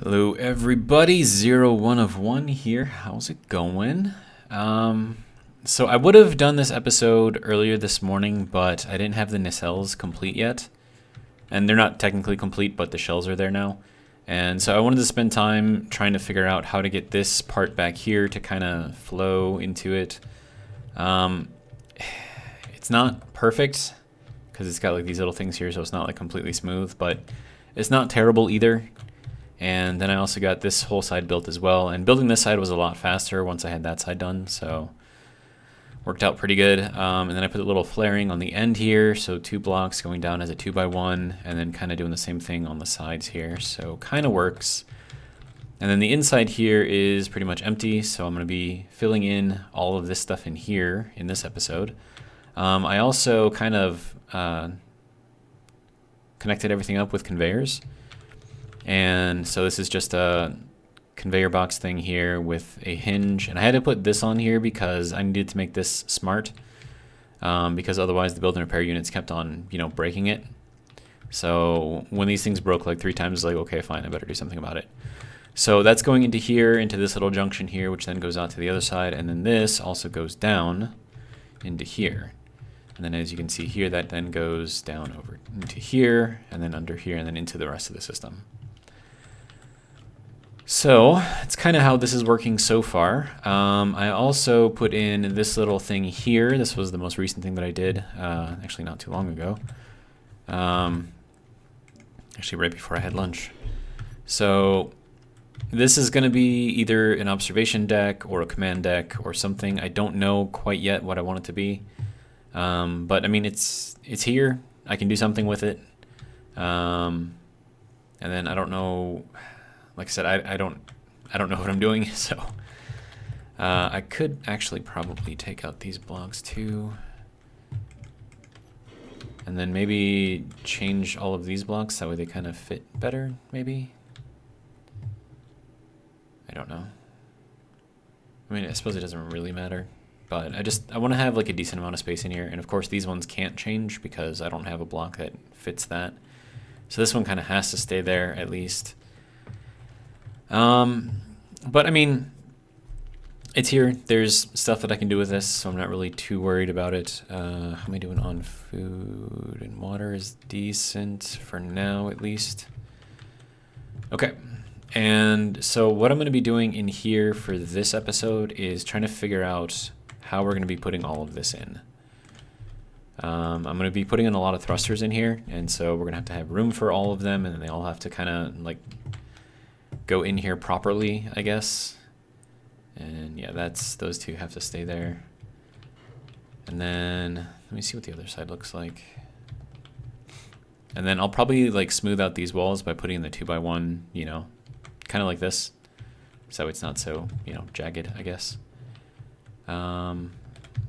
Hello everybody, 01 of 1 here. How's it going? So I would have done this episode earlier this morning, but I didn't have the nacelles complete yet. And they're not technically complete, but the shells are there now. And so I wanted to spend time trying to figure out how to get this part back here to kind of flow into it. It's not perfect, because it's got like these little things here, so it's not like completely smooth, but it's not terrible either. And then I also got this whole side built as well. And building this side was a lot faster once I had that side done, so worked out pretty good. And then I put a little flaring on the end here, so 2 blocks going down as a 2x1, and then kind of doing the same thing on the sides here, so kind of works. And then the inside here is pretty much empty, so I'm going to be filling in all of this stuff in here in this episode. I also kind of connected everything up with conveyors. And so this is just a conveyor box thing here with a hinge. And I had to put this on here because I needed to make this smart. Because otherwise the build and repair units kept on, breaking it. So when these things broke like 3 times, it's like, okay, fine, I better do something about it. So that's going into here, into this little junction here, which then goes out to the other side. And then this also goes down into here. And then as you can see here, that then goes down over into here, and then under here, and then into the rest of the system. So it's kind of how this is working so far. I also put in this little thing here. This was the most recent thing that I did, actually not too long ago. Actually right before I had lunch. So this is going to be either an observation deck or a command deck or something. I don't know quite yet what I want it to be. But I mean, it's here. I can do something with it. And then I don't know. Like I said, I don't know what I'm doing, so I could actually probably take out these blocks too, and then maybe change all of these blocks that way they kind of fit better. Maybe, I don't know. I mean, I suppose it doesn't really matter, but I want to have like a decent amount of space in here, and of course these ones can't change because I don't have a block that fits that. So this one kind of has to stay there at least. But I mean, it's here. There's stuff that I can do with this, so I'm not really too worried about it. How am I doing on food and water? Is decent for now, at least. Okay. And so what I'm going to be doing in here for this episode is trying to figure out how we're going to be putting all of this in. I'm going to be putting in a lot of thrusters in here, and so we're going to have room for all of them, and then they all have to kind of like go in here properly, I guess. And yeah, those two have to stay there. And then let me see what the other side looks like. And then I'll probably like smooth out these walls by putting in the 2x1, kind of like this, so it's not so, jagged, I guess.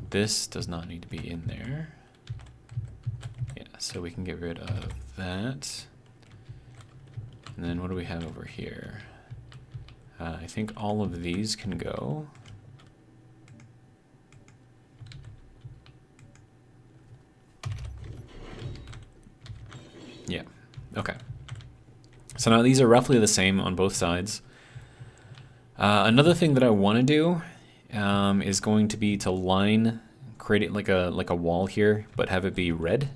This does not need to be in there. Yeah, so we can get rid of that. And then what do we have over here? I think all of these can go. Yeah, okay. So now these are roughly the same on both sides. Another thing that I want to do is going to be to create it like a wall here, but have it be red,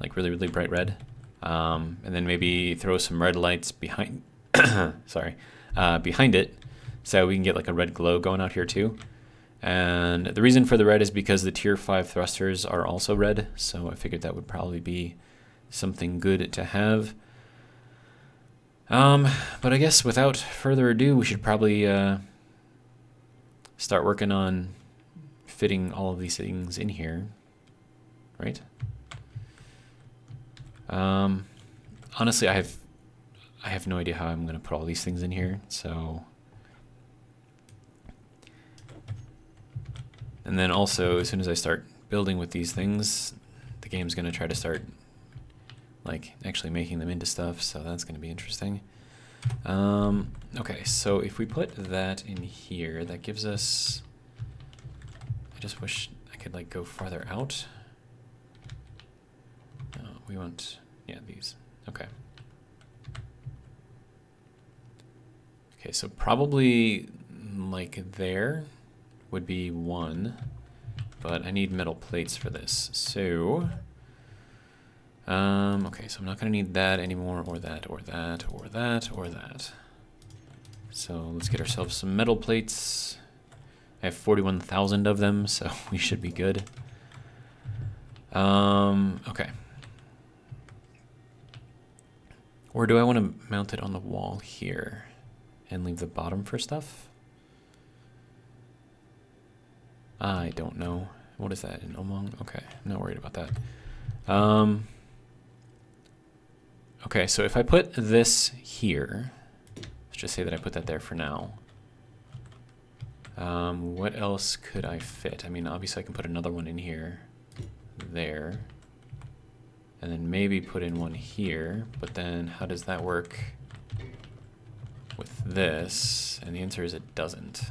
like really, really bright red. And then maybe throw some red lights behind, behind it, so we can get like a red glow going out here too. And the reason for the red is because the tier 5 thrusters are also red, so I figured that would probably be something good to have. But I guess without further ado, we should probably start working on fitting all of these things in here, right? Honestly, I have no idea how I'm going to put all these things in here, so. And then also, as soon as I start building with these things, the game's going to try to start like actually making them into stuff, so that's going to be interesting. Okay, so if we put that in here, that gives us, I just wish I could like go farther out. We want, yeah, these. Okay. Okay, so probably like there would be one, but I need metal plates for this. So, okay, so I'm not gonna need that anymore, or that, or that, or that, or that. So let's get ourselves some metal plates. I have 41,000 of them, so we should be good. Okay. Or do I want to mount it on the wall here and leave the bottom for stuff? I don't know. What is that, an Omong? Okay, I'm not worried about that. Okay, so if I put this here, let's just say that I put that there for now. What else could I fit? I mean, obviously I can put another one in here, there, and then maybe put in one here, but then how does that work with this? And the answer is it doesn't.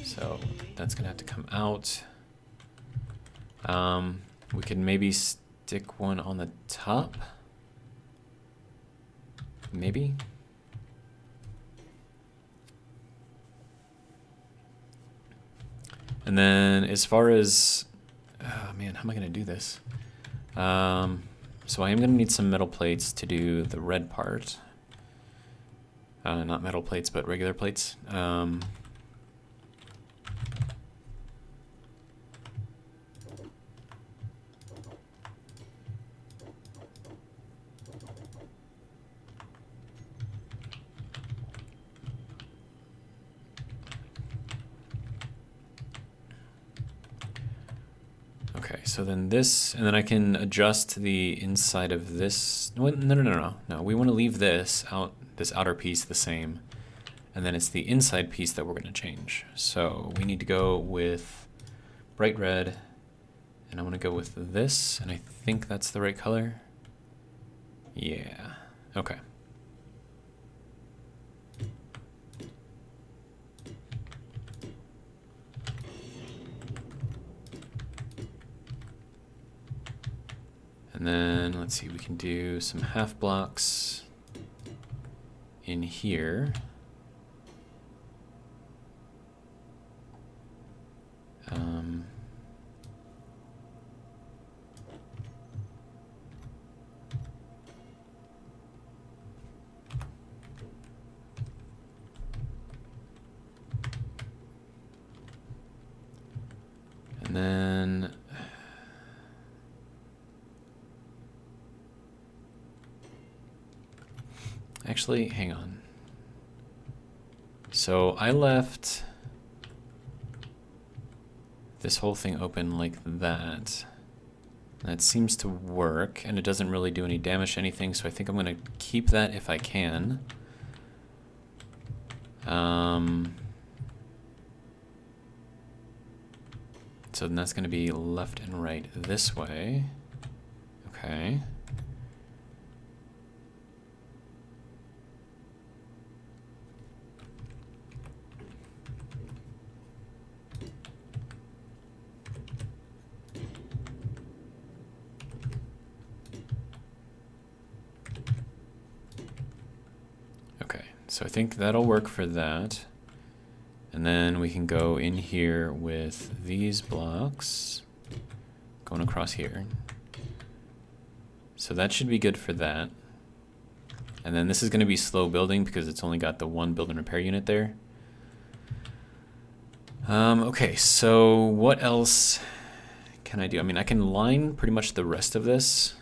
So that's gonna have to come out. We could maybe stick one on the top. Maybe. And then as far as, oh man, how am I gonna do this? So I am gonna need some metal plates to do the red part. Not metal plates, but regular plates. Okay, so then this, and then I can adjust the inside of this. No. We want to leave this out, this outer piece the same, and then it's the inside piece that we're going to change. So we need to go with bright red, and I want to go with this, and I think that's the right color. Yeah, okay. And then let's see, we can do some half blocks in here. And then actually, hang on. So I left this whole thing open like that. That seems to work, and it doesn't really do any damage to anything, so I think I'm going to keep that if I can. So then that's going to be left and right this way. Okay. Okay, so I think that'll work for that. And then we can go in here with these blocks going across here. So that should be good for that. And then this is going to be slow building because it's only got the one build and repair unit there. Okay, so what else can I do? I mean, I can line pretty much the rest of this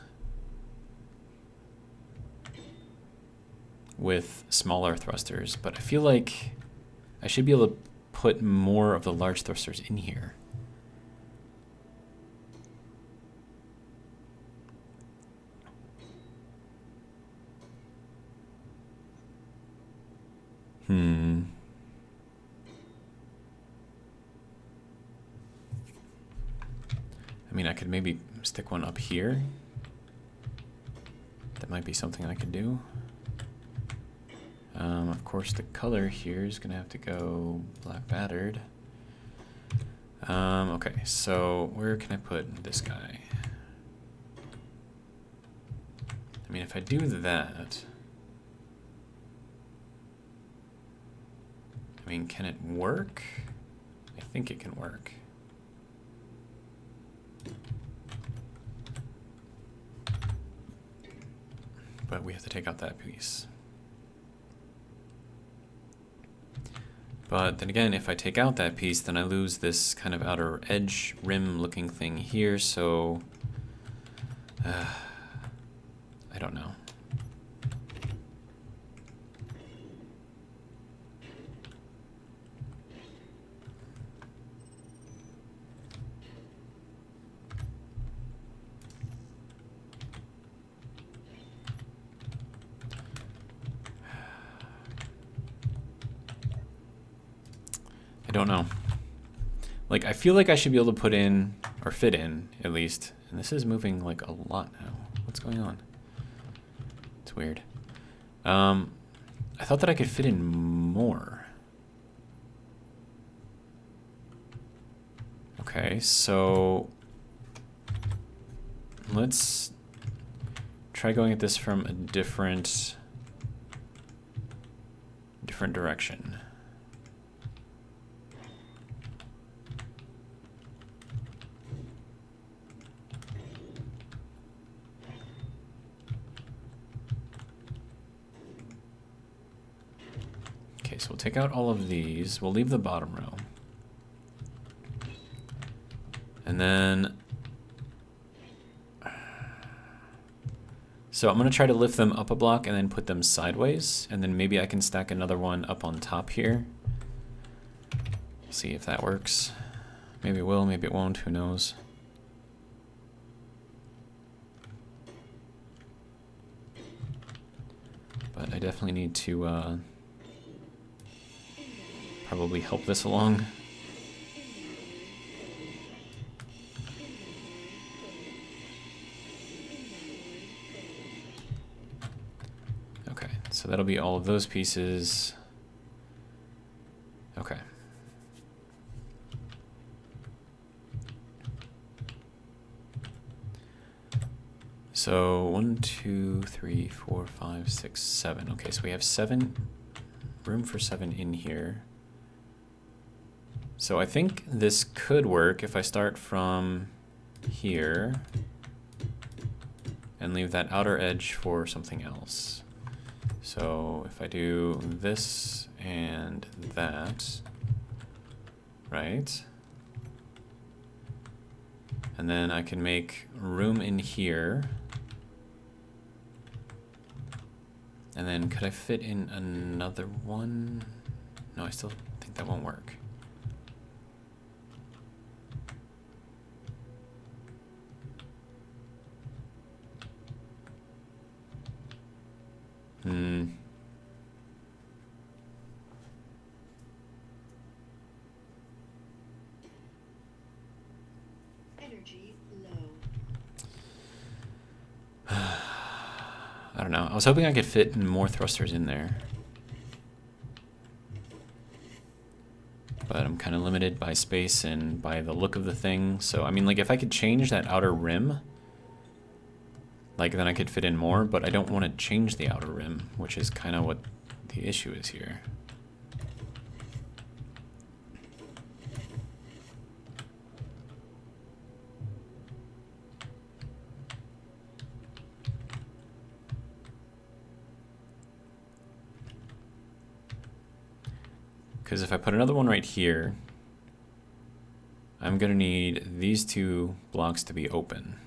with smaller thrusters, but I feel like I should be able to put more of the large thrusters in here. I mean, I could maybe stick one up here. That might be something I could do. Of course, the color here is gonna have to go black battered. Okay, so where can I put this guy? I mean, if I do that, mean, can it work? I think it can work. But we have to take out that piece. But then again, if I take out that piece, then I lose this kind of outer edge rim looking thing here, so I don't know. I don't know. Like, I feel like I should be able to put in, or fit in, at least. And this is moving, like, a lot now. What's going on? It's weird. I thought that I could fit in more. Okay, so let's try going at this from a different direction. Okay, so we'll take out all of these. We'll leave the bottom row. And then, so I'm going to try to lift them up a block and then put them sideways. And then maybe I can stack another one up on top here. See if that works. Maybe it will, maybe it won't, who knows. But I definitely need to probably help this along. Okay, so that'll be all of those pieces. Okay. So 1, 2, 3, 4, 5, 6, 7. Okay, so we have 7, room for 7 in here. So I think this could work if I start from here and leave that outer edge for something else. So if I do this and that, right? And then I can make room in here. And then could I fit in another one? No, I still think that won't work. Energy low. I don't know. I was hoping I could fit more thrusters in there. But I'm kind of limited by space and by the look of the thing. So, I mean, like, if I could change that outer rim, like, then I could fit in more, but I don't want to change the outer rim, which is kind of what the issue is here. Because if I put another one right here, I'm going to need these two blocks to be open.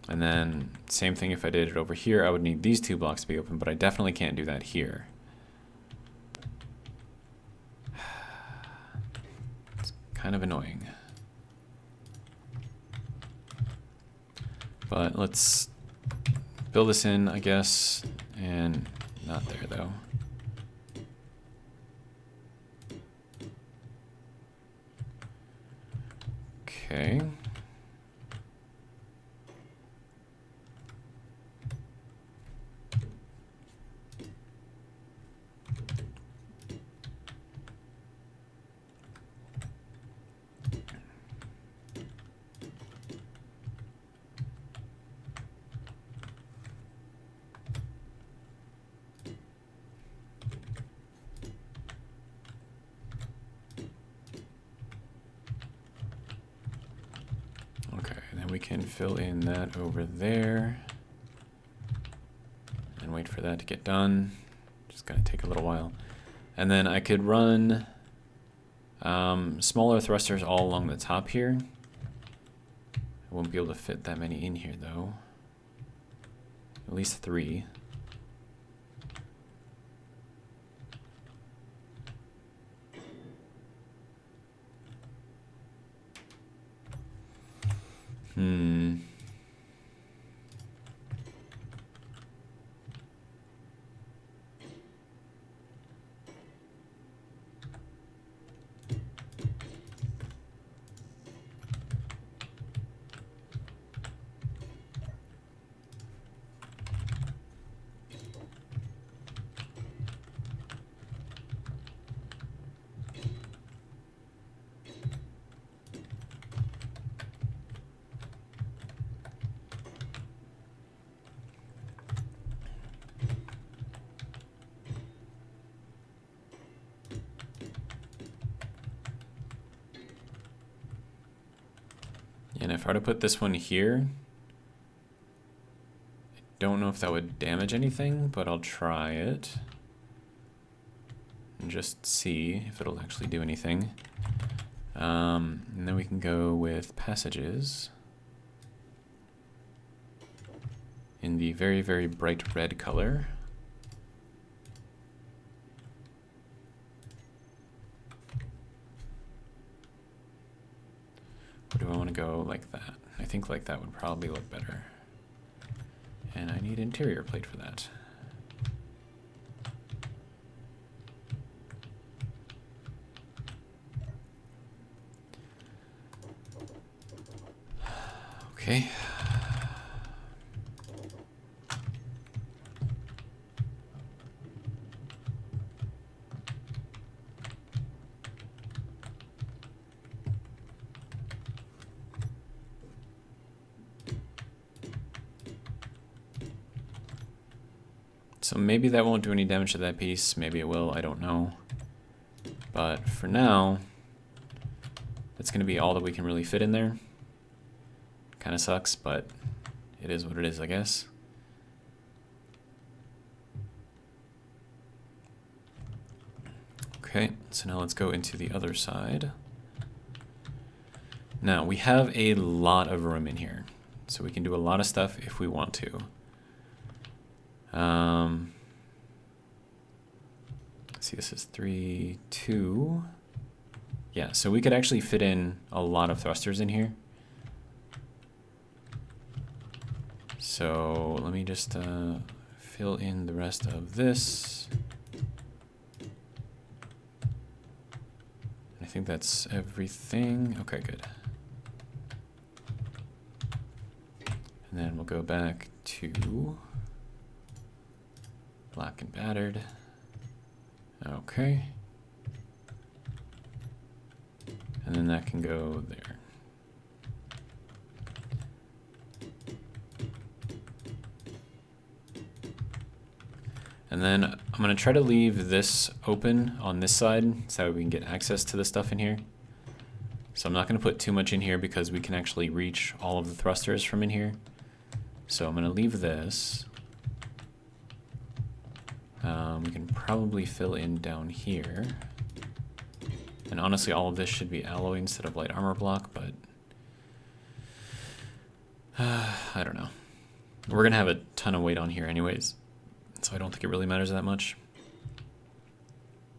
And then same thing if I did it over here, I would need these two blocks to be open, but I definitely can't do that here. It's kind of annoying. But let's build this in, I guess, and not there though. Okay. can fill in that over there and wait for that to get done. Just gonna take a little while. And then I could run smaller thrusters all along the top here. I won't be able to fit that many in here though. At least 3. And if I were to put this one here, I don't know if that would damage anything, but I'll try it and just see if it'll actually do anything. And then we can go with passages in the very, very bright red color. Or do I want to go like that? I think like that would probably look better. And I need interior plate for that. Okay. So maybe that won't do any damage to that piece. Maybe it will, I don't know. But for now, that's going to be all that we can really fit in there. Kind of sucks, but it is what it is, I guess. Okay, so now let's go into the other side. Now, we have a lot of room in here, so we can do a lot of stuff if we want to. Let's see, this is 3, 2. Yeah, so we could actually fit in a lot of thrusters in here. So let me just fill in the rest of this. I think that's everything. Okay, good. And then we'll go back to black and battered. Okay. And then that can go there. And then I'm going to try to leave this open on this side so we can get access to the stuff in here. So I'm not going to put too much in here because we can actually reach all of the thrusters from in here. So I'm going to leave this. We can probably fill in down here. And honestly, all of this should be alloy instead of light armor block, but I don't know. We're going to have a ton of weight on here anyways, so I don't think it really matters that much.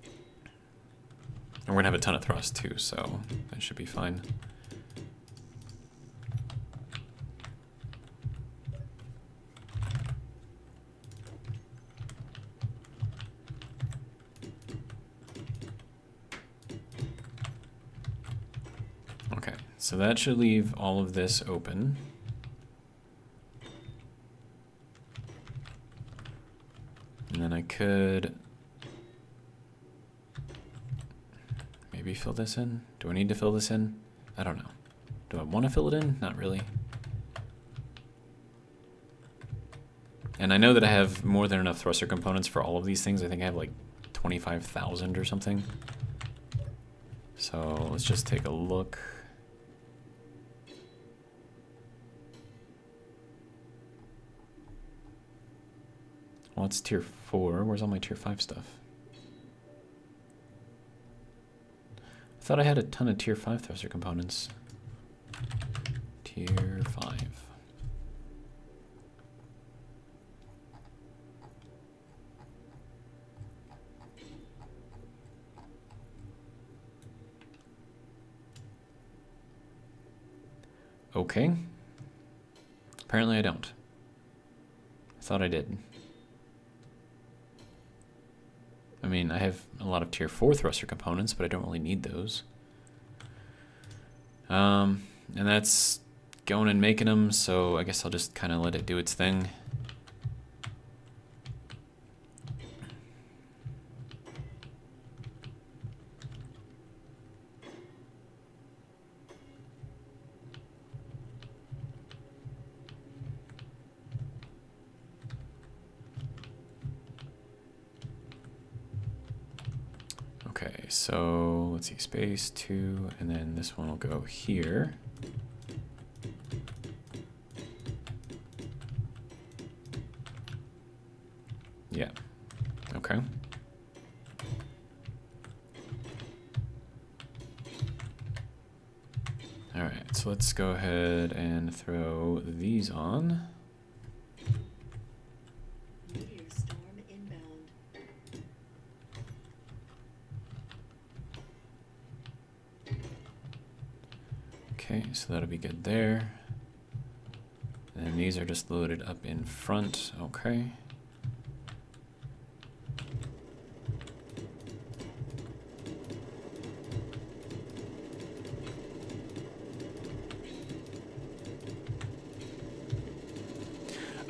And we're going to have a ton of thrust too, so that should be fine. Okay, so that should leave all of this open. And then I could maybe fill this in. Do I need to fill this in? I don't know. Do I want to fill it in? Not really. And I know that I have more than enough thruster components for all of these things. I think I have like 25,000 or something. So let's just take a look. Well, it's tier 4. Where's all my tier 5 stuff? I thought I had a ton of tier 5 thruster components. Tier 5. Okay. Apparently I don't. I thought I did. I mean, I have a lot of tier 4 thruster components, but I don't really need those. And that's going and making them, so I guess I'll just kind of let it do its thing. Okay, so let's see, space 2, and then this one will go here. Yeah, okay. All right, so let's go ahead and throw these on. Meteor storm inbound. Okay, so that'll be good there. And these are just loaded up in front, okay.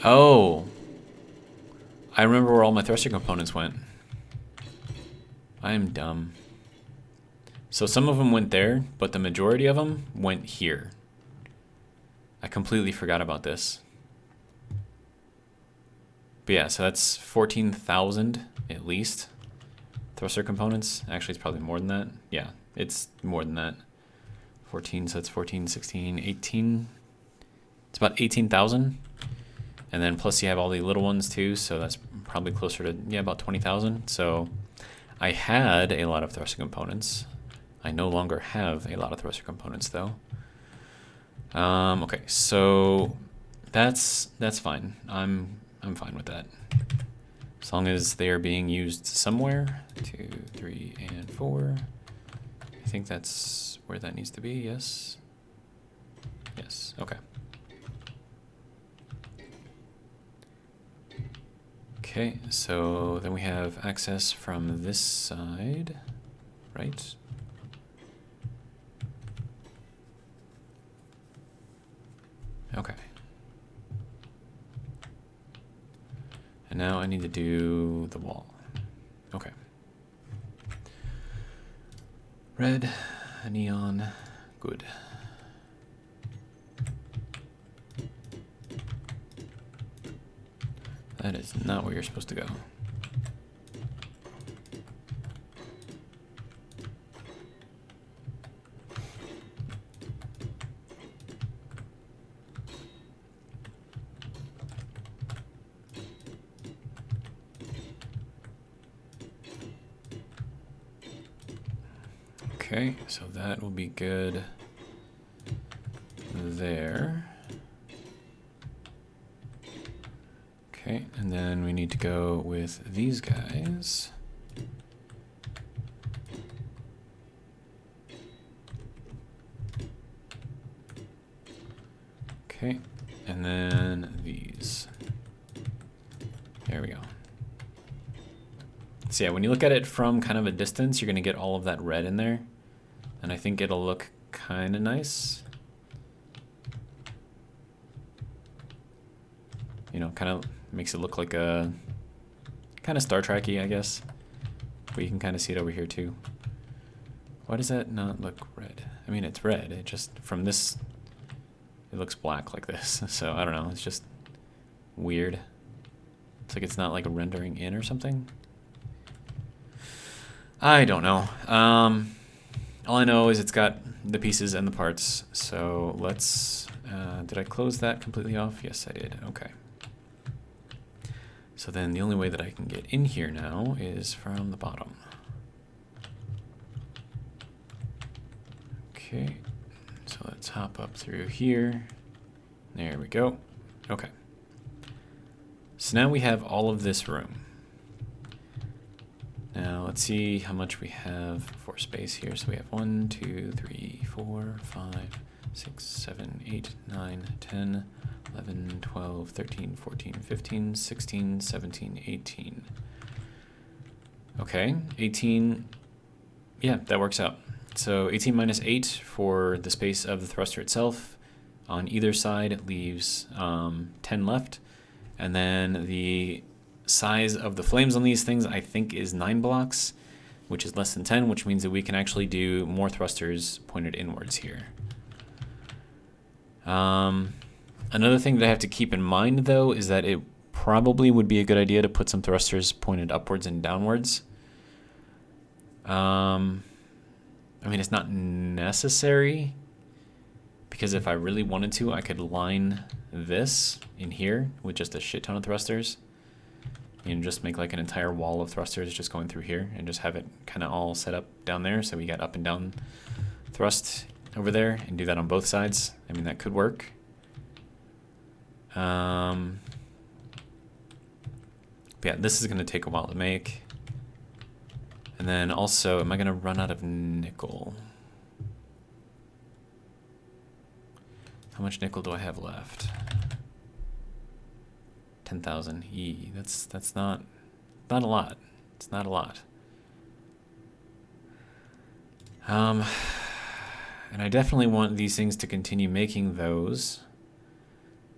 Oh, I remember where all my thruster components went. I am dumb. So some of them went there, but the majority of them went here. I completely forgot about this. But yeah, so that's 14,000 at least thruster components. Actually, it's probably more than that. Yeah, it's more than that. 14, so that's 14, 16, 18. It's about 18,000. And then plus you have all the little ones too, so that's probably closer to, yeah, about 20,000. So I had a lot of thruster components. I no longer have a lot of thruster components though. Okay, so that's fine. I'm fine with that. As long as they are being used somewhere. 2, 3, and 4. I think that's where that needs to be, yes. Yes, okay. Okay, so then we have access from this side, right? Okay. And now I need to do the wall. Okay. Red, neon, good. That is not where you're supposed to go. Okay, so that will be good there. Okay, and then we need to go with these guys. Okay, and then these. There we go. So yeah, when you look at it from kind of a distance, you're gonna get all of that red in there. And I think it'll look kind of nice. You know, kind of makes it look like a kind of Star Trek-y, I guess. But you can kind of see it over here too. Why does that not look red? I mean, it's red. It just, from this, it looks black like this. So I don't know. It's just weird. It's like it's not like rendering in or something. I don't know. All I know is it's got the pieces and the parts. So let's, did I close that completely off? Yes, I did. Okay. So then the only way that I can get in here now is from the bottom. Okay, so let's hop up through here. There we go. Okay. So now we have all of this room. Now let's see how much we have for space here. So we have 1, 2, 3, 4, 5, 6, 7, 8, 9, 10, 11, 12, 13, 14, 15, 16, 17, 18. Okay, 18, yeah, that works out. So 18 minus 8 for the space of the thruster itself. On either side it leaves 10 left. And then the size of the flames on these things I think is 9 blocks, which is less than 10, which means that we can actually do more thrusters pointed inwards here. Another thing that I have to keep in mind though is that it probably would be a good idea to put some thrusters pointed upwards and downwards. I mean, it's not necessary, because if I really wanted to, I could line this in here with just a shit ton of thrusters and just make like an entire wall of thrusters just going through here and just have it kind of all set up down there. So we got up and down thrust over there and do that on both sides. I mean, that could work. But yeah, this is going to take a while to make. And then also, am I going to run out of nickel? How much nickel do I have left? 10,000. That's not a lot. It's not a lot. And I definitely want these things to continue making those.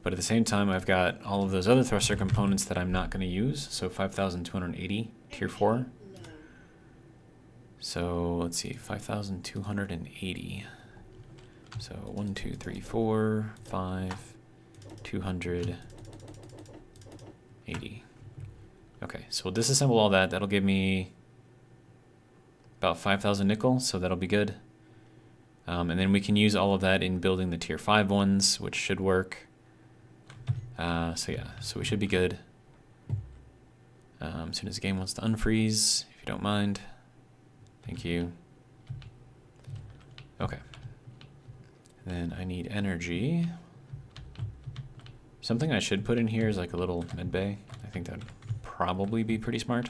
But at the same time, I've got all of those other thruster components that I'm not going to use. So 5,280 tier 4. So let's see, 5,280. So 1, 2, 3, 4, 5, 280. Okay, so we'll disassemble all that. That'll give me about 5,000 nickel, so that'll be good. And then we can use all of that in building the tier 5 ones, which should work. So yeah, so we should be good. As soon as the game wants to unfreeze, if you don't mind. Thank you. Okay. Then I need energy. Something I should put in here is like a little med bay. I think that'd probably be pretty smart.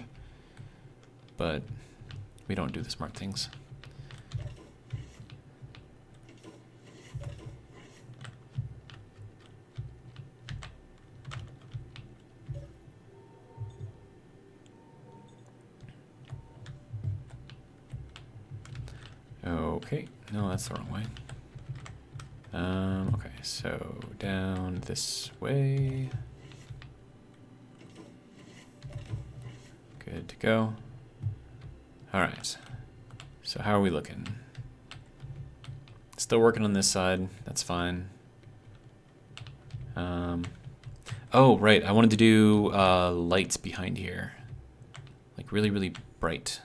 But we don't do the smart things. Okay, no, that's the wrong way. Okay, so down this way. Good to go. All right, so how are we looking? Still working on this side, that's fine. Oh, right, I wanted to do lights behind here. Like really, really bright.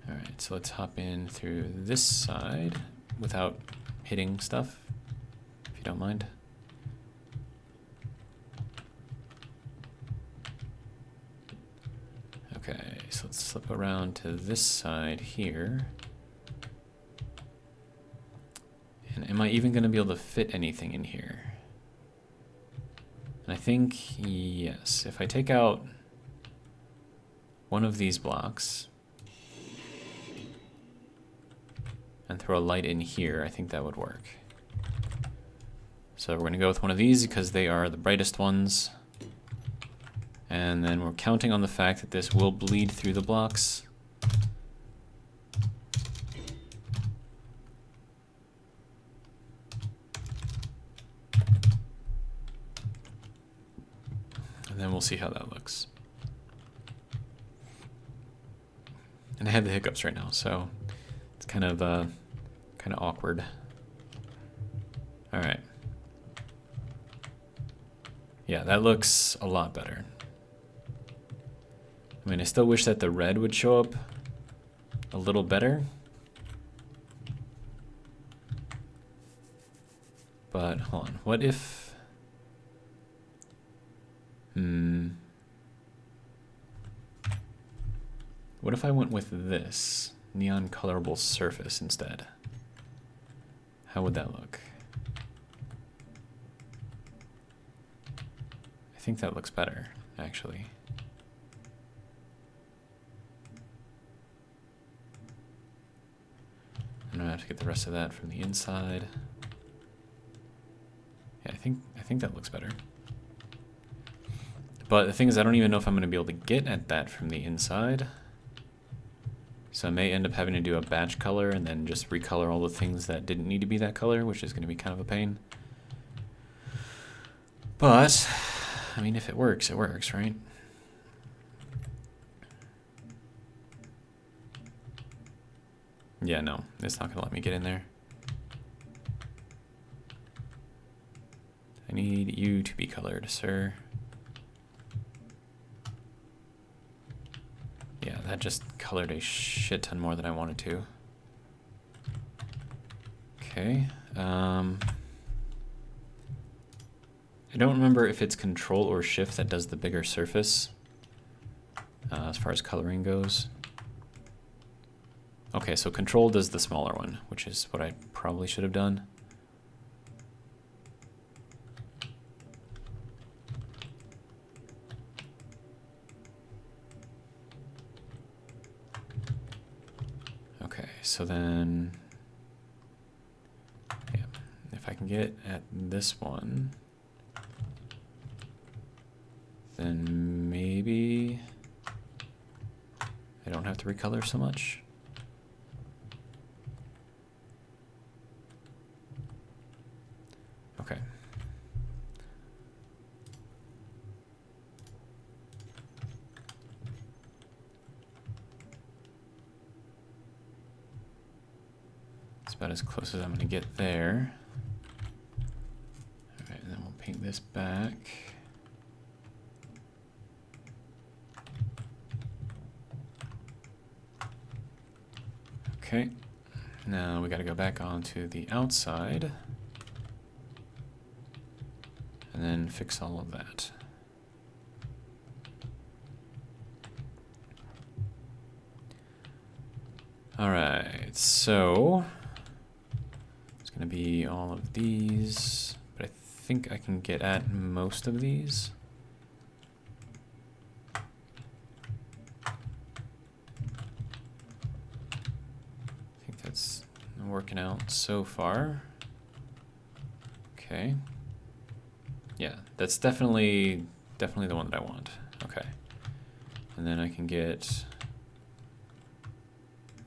All right, so let's hop in through this side without hitting stuff, if you don't mind. Okay, so let's slip around to this side here. And am I even going to be able to fit anything in here? And I think, yes, if I take out one of these blocks and throw a light in here, I think that would work. So we're going to go with one of these because they are the brightest ones. And then we're counting on the fact that this will bleed through the blocks. And then we'll see how that looks. And I have the hiccups right now, so it's kind of awkward. All right. Yeah, that looks a lot better. I mean, I still wish that the red would show up a little better. But hold on, what if... What if I went with this neon colorable surface instead? How would that look? I think that looks better, actually. I'm gonna have to get the rest of that from the inside. Yeah, I think that looks better. But the thing is, I don't even know if I'm gonna be able to get at that from the inside. So I may end up having to do a batch color and then just recolor all the things that didn't need to be that color, which is gonna be kind of a pain. But, I mean, if it works, right? Yeah, no, it's not gonna let me get in there. I need you to be colored, sir. Yeah, that just colored a shit ton more than I wanted to. Okay. I don't remember if it's Control or Shift that does the bigger surface as far as coloring goes. Okay, so Control does the smaller one, which is what I probably should have done. Okay, so then, yeah, if I can get at this one, then maybe I don't have to recolor so much. Okay. It's about as close as I'm going to get there. All right, and then we'll paint this back. Okay, now we got to go back onto the outside and then fix all of that. All right, so it's going to be all of these, but I think I can get at most of these. That's working out so far. Okay. Yeah, that's definitely the one that I want. Okay. And then I can get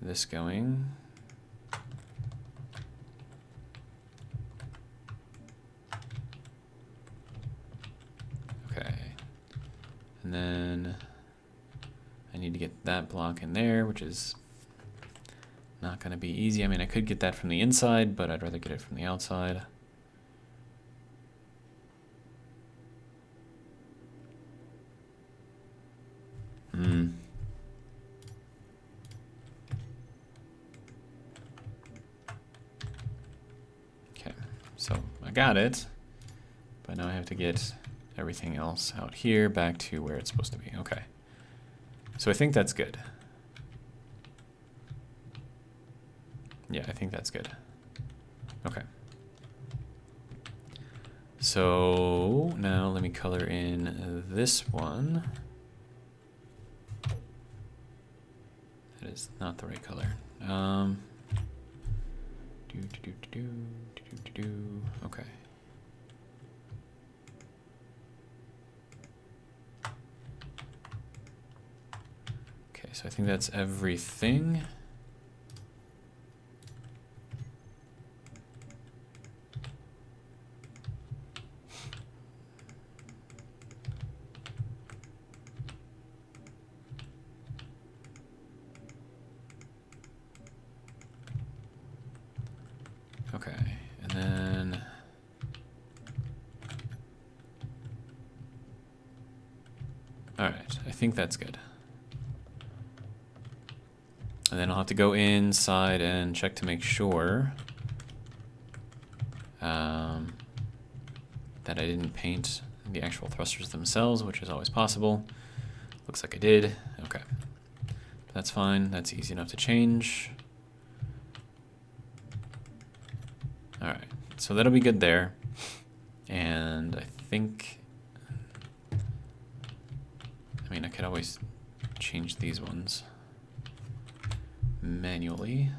this going. Okay. And then I need to get that block in there, which is not going to be easy. I mean, I could get that from the inside, but I'd rather get it from the outside. Okay, so I got it, but now I have to get everything else out here back to where it's supposed to be. Okay, so I think that's good. Yeah, I think that's good. Okay. So now let me color in this one. That is not the right color. Okay. Okay, so I think that's everything. Okay, and then all right, I think that's good. And then I'll have to go inside and check to make sure that I didn't paint the actual thrusters themselves, which is always possible. Looks like I did. Okay. That's fine. That's easy enough to change. All right, so that'll be good there. And I think, I mean, I could always change these ones manually.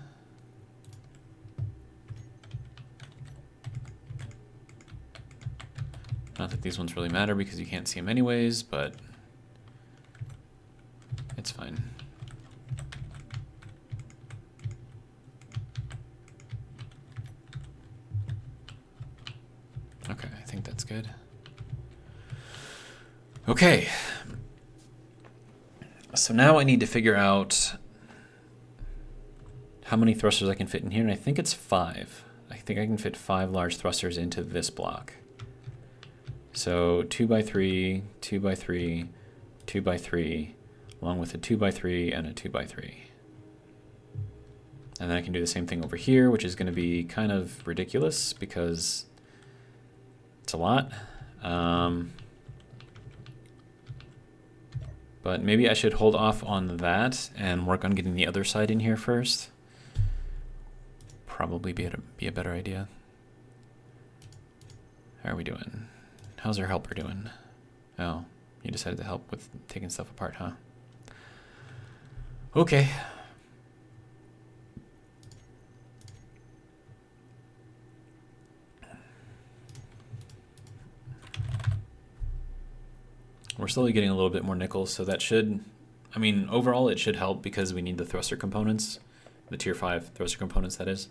Not that these ones really matter because you can't see them anyways, but it's fine. Okay, I think that's good. Okay. So now I need to figure out how many thrusters I can fit in here, and I think it's 5. I think I can fit 5 large thrusters into this block. So 2x3, 2x3, 2x3, along with a 2x3 and a 2x3. And then I can do the same thing over here, which is going to be kind of ridiculous because it's a lot. But maybe I should hold off on that and work on getting the other side in here first. Probably be a better idea. How are we doing? How's our helper doing? Oh, you decided to help with taking stuff apart, huh? Okay. We're slowly getting a little bit more nickel, so that should, I mean, overall it should help because we need the thruster components, the tier 5 thruster components, that is.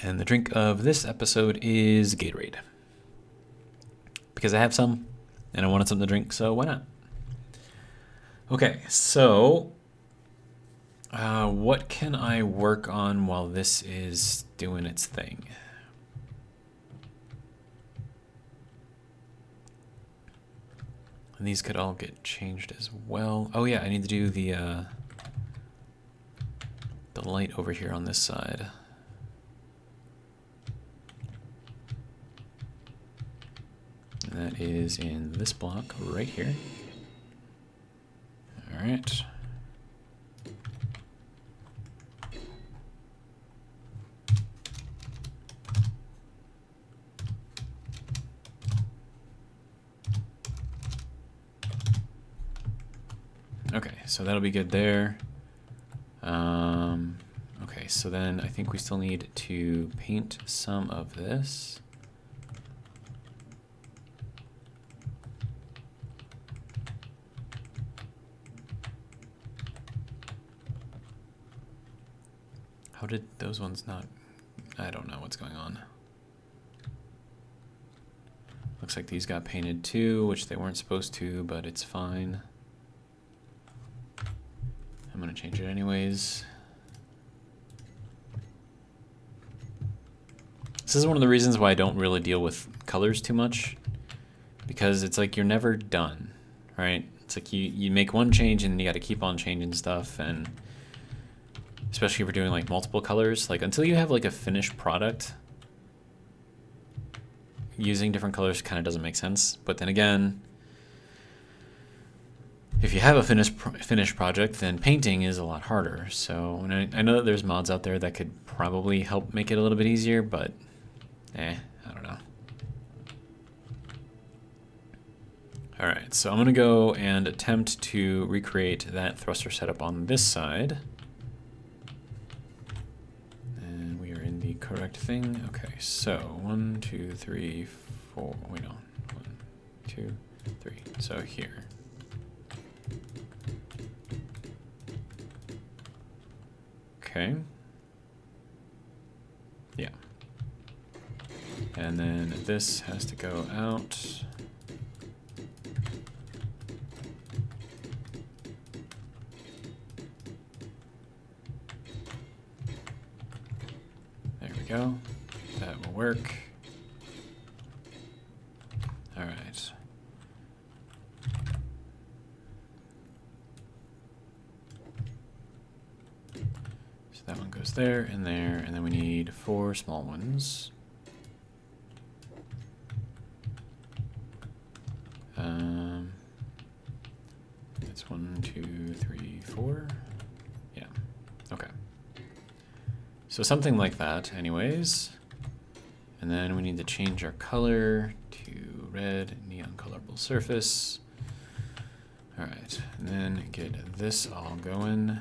And the drink of this episode is Gatorade. Because I have some, and I wanted something to drink, so why not? Okay, so what can I work on while this is doing its thing? And these could all get changed as well. Oh yeah, I need to do the light over here on this side. And that is in this block right here. All right. Okay, so that'll be good there. Okay, so then I think we still need to paint some of this. How did those ones not... I don't know what's going on. Looks like these got painted too, which they weren't supposed to, but it's fine. I'm gonna change it anyways. This is one of the reasons why I don't really deal with colors too much, because it's like you're never done, right? It's like you make one change and you got to keep on changing stuff, and especially if we're doing like multiple colors, like until you have like a finished product, using different colors kind of doesn't make sense. But then again, if you have a finished project, then painting is a lot harder. So and I know that there's mods out there that could probably help make it a little bit easier, but I don't know. All right, so I'm gonna go and attempt to recreate that thruster setup on this side. And we are in the correct thing. Okay, so 1, 2, 3, 4, wait, no, 1, 2, 3, so here. Okay. Yeah. And then this has to go out. There we go. That will work. All right. So that one goes there, and then we need 4 small ones. 1, 2, 3, 4. Yeah, okay. So something like that, anyways. And then we need to change our color to red, neon colorable surface. All right, and then get this all going.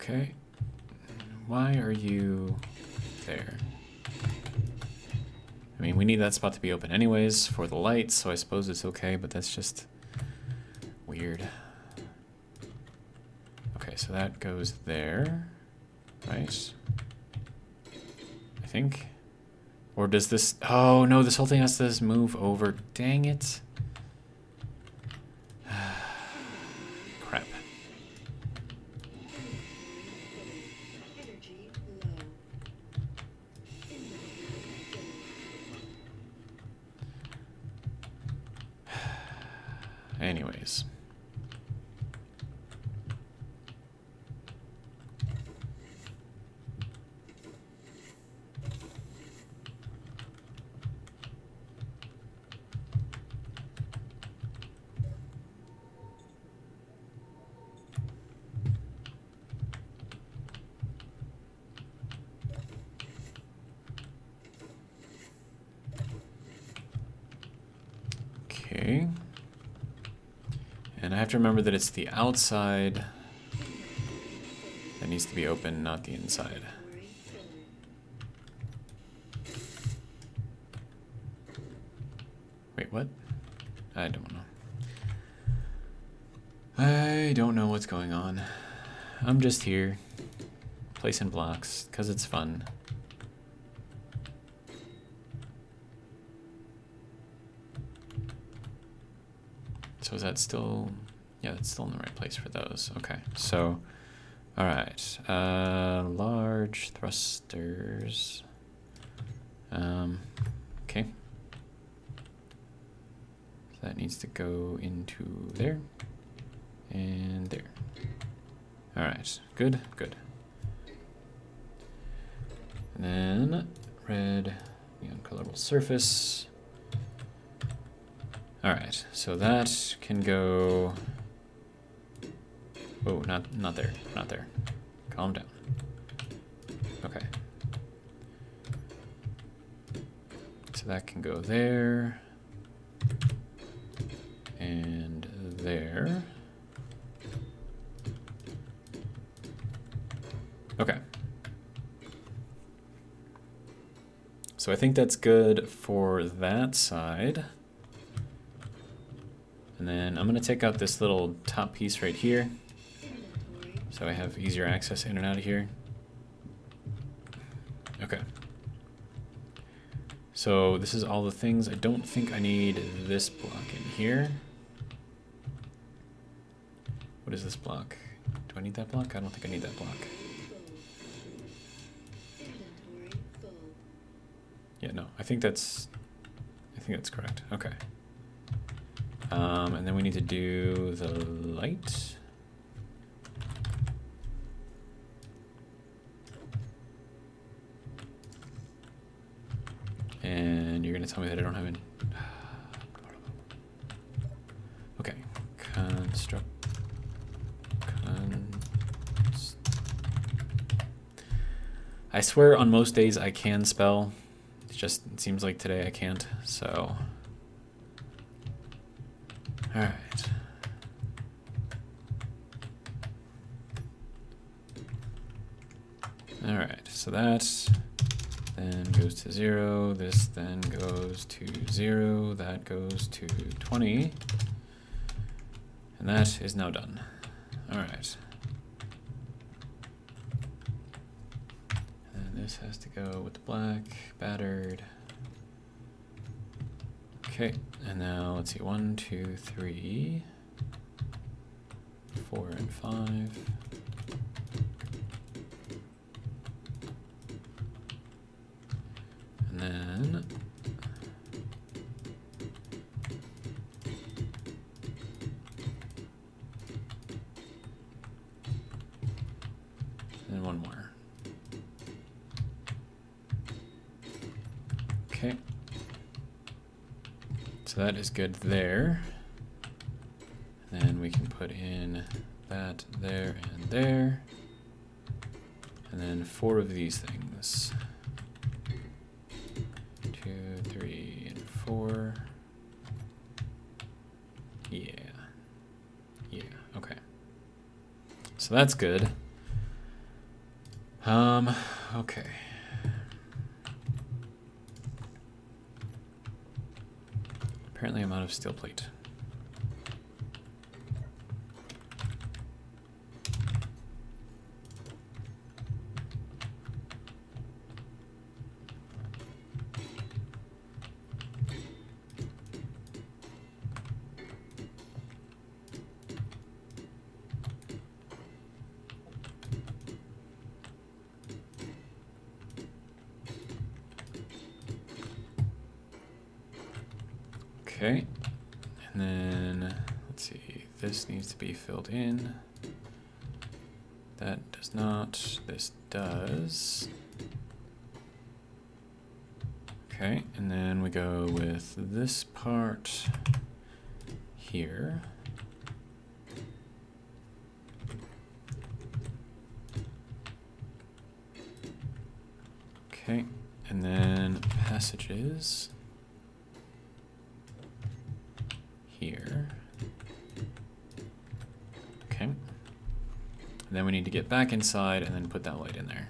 Okay, why are you there? I mean, we need that spot to be open anyways for the lights, so I suppose it's okay, but that's just weird. Okay, so that goes there, right? I think. Or does this, oh no, this whole thing has to move over, dang it. Crap. Energy low. Anyways. Okay. And I have to remember that it's the outside that needs to be open, not the inside. Wait, what? I don't know. I don't know what's going on. I'm just here, placing blocks, because it's fun. So is that still, yeah, that's still in the right place for those. Okay, so, all right, large thrusters. Okay. So that needs to go into there and there. All right, good, good. And then red, neon colorable surface. All right, so that can go. Oh, not there, not there. Calm down. Okay. So that can go there and there. Okay. So I think that's good for that side. And then I'm gonna take out this little top piece right here, so I have easier access in and out of here. Okay. So this is all the things. I don't think I need this block in here. What is this block? Do I need that block? I don't think I need that block. Yeah, no, I think that's correct. Okay. And then we need to do the light. And you're gonna tell me that I don't have any. Okay, construct. I swear on most days I can spell. It seems like today I can't, so. All right. All right, so that then goes to 0. This then goes to 0. That goes to 20. And that is now done. All right. And this has to go with the black, battered. Okay, and now let's see, 1, 2, 3, 4, and 5. And then one more. Okay. So that is good there. And then we can put in that there and there. And then 4 of these things. 2, 3, and 4. Yeah. Yeah, okay. So that's good. Okay. Apparently I'm out of steel plate. Okay, and then let's see, this needs to be filled in. That does not, this does. Okay, and then we go with this part here. Okay, and then passages here. Okay. And then we need to get back inside and then put that light in there.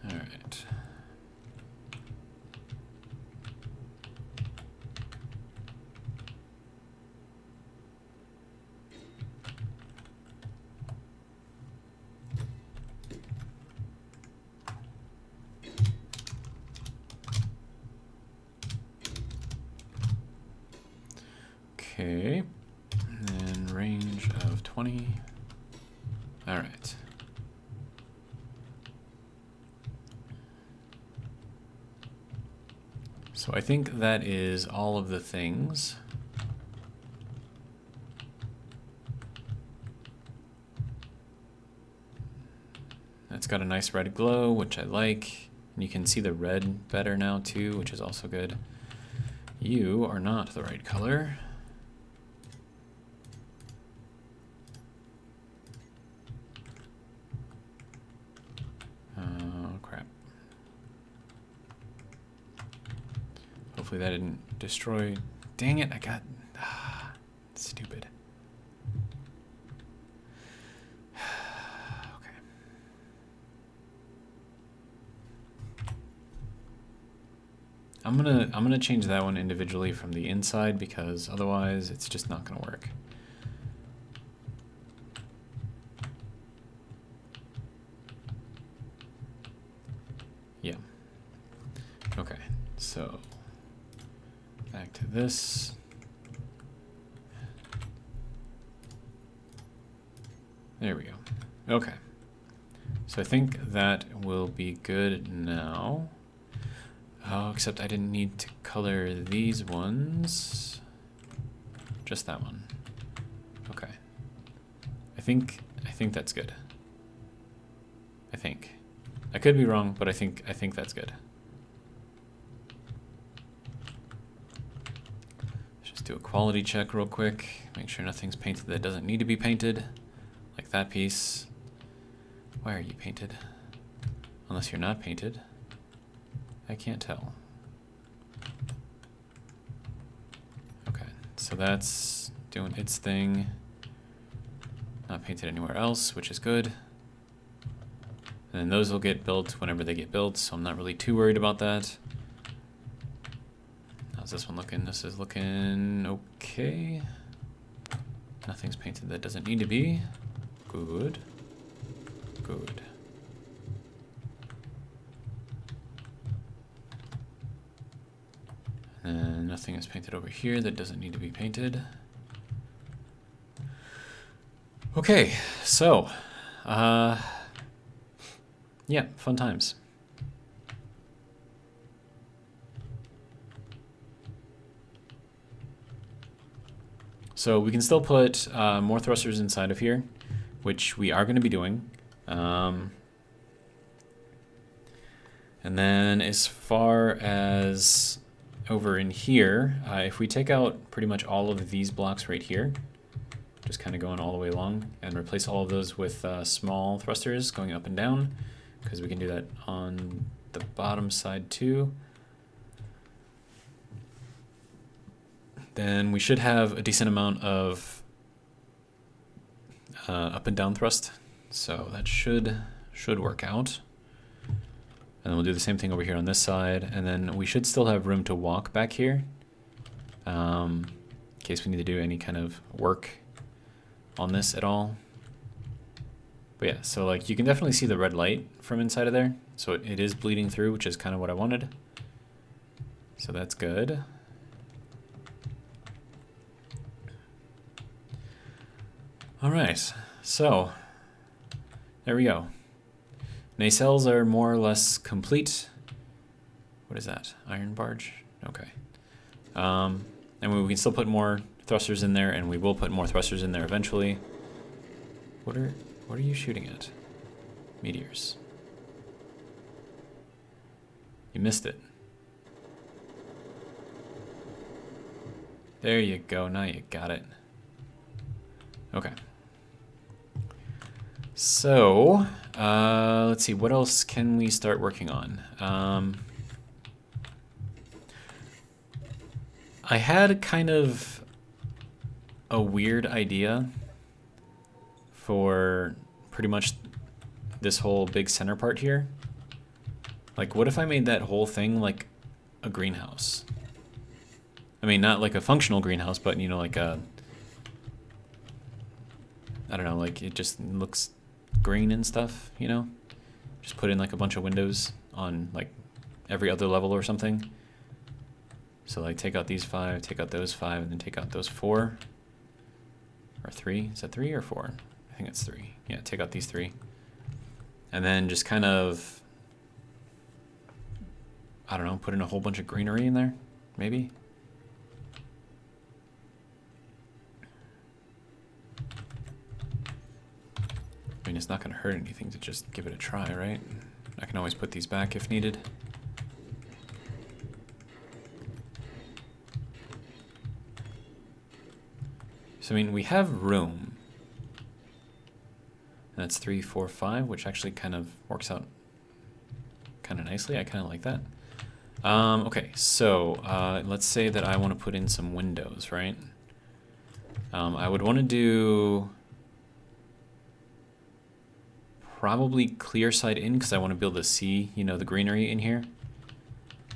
All right. Okay, and then range of 20. All right. So I think that is all of the things. That's got a nice red glow, which I like. And you can see the red better now too, which is also good. You are not the right color. Crap. Hopefully that didn't destroy. Dang it, I got. Stupid. Okay. I'm gonna change that one individually from the inside because otherwise it's just not gonna work. Yeah. Okay, so back to this. There we go. Okay. So I think that will be good now. Oh, except I didn't need to color these ones. Just that one. Okay. I think that's good. I think. I could be wrong, but I think that's good. Let's just do a quality check real quick. Make sure nothing's painted that doesn't need to be painted. Like that piece. Why are you painted? Unless you're not painted. I can't tell. Okay, so that's doing its thing. Not painted anywhere else, which is good. And then those will get built whenever they get built, so I'm not really too worried about that. How's this one looking? This is looking okay. Nothing's painted that doesn't need to be. Good. Good. nothing is painted over here that doesn't need to be painted. Okay, so, yeah, fun times. So we can still put more thrusters inside of here, which we are going to be doing. And then as far as over in here, if we take out pretty much all of these blocks right here, just kind of going all the way along, and replace all of those with small thrusters going up and down, because we can do that on the bottom side too. Then we should have a decent amount of up and down thrust, so that should work out. And then we'll do the same thing over here on this side, and then we should still have room to walk back here, in case we need to do any kind of work on this at all. But yeah, so like you can definitely see the red light from inside of there, so it is bleeding through, which is kind of what I wanted. So that's good. All right, so there we go. Nacelles are more or less complete. What is that? Iron barge? Okay. And we can still put more thrusters in there, and we will put more thrusters in there eventually. What are you shooting at? Meteors. You missed it. There you go. Now you got it. Okay. So, let's see, what else can we start working on? I had kind of a weird idea for pretty much this whole big center part here. Like, what if I made that whole thing like a greenhouse? I mean, not like a functional greenhouse, but, you know, like a, I don't know, like it just looks green and stuff, you know? Just put in like a bunch of windows on like every other level or something. So like take out these 5, take out those 5, and then take out those 4. Or 3, is that 3 or 4? I think it's 3. Yeah, take out these 3. And then just kind of, I don't know, put in a whole bunch of greenery in there, maybe? I mean, it's not going to hurt anything to just give it a try, right? I can always put these back if needed. So, I mean, we have room. And that's 3, 4, 5, which actually kind of works out kind of nicely. I kind of like that. Okay, so let's say that I want to put in some windows, right? I would want to do probably clear side in, because I want to be able to see, you know, the greenery in here.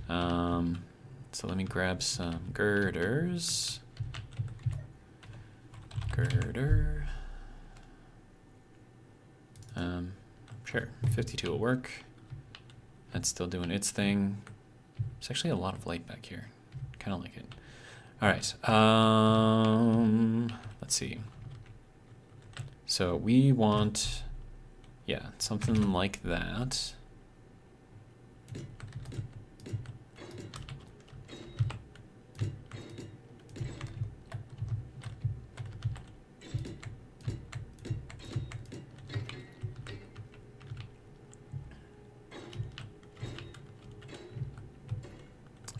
So let me grab some girders. Girder. Sure, 52 will work. That's still doing its thing. There's actually a lot of light back here. Kind of like it. All right. Let's see. So we want, yeah, something like that.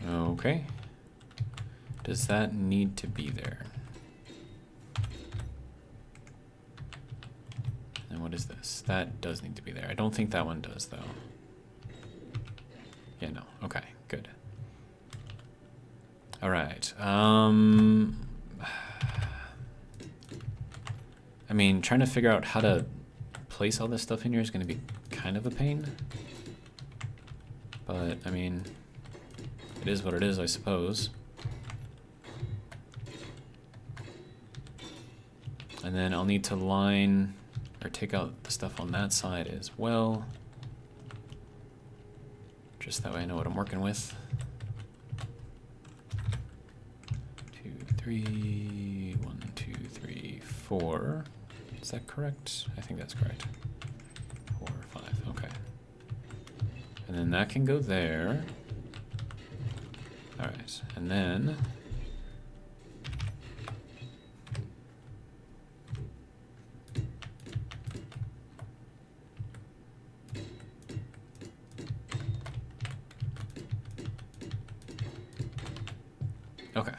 Okay. Does that need to be there? And what is this? That does need to be there. I don't think that one does, though. Yeah, no. Okay, good. All right. I mean, trying to figure out how to place all this stuff in here is going to be kind of a pain. But, I mean, it is what it is, I suppose. And then I'll need to line or take out the stuff on that side as well. Just that way I know what I'm working with. 3, 1, 2, 3, 4. Is that correct? I think that's correct. 4, 5, okay. And then that can go there. All right, and then okay.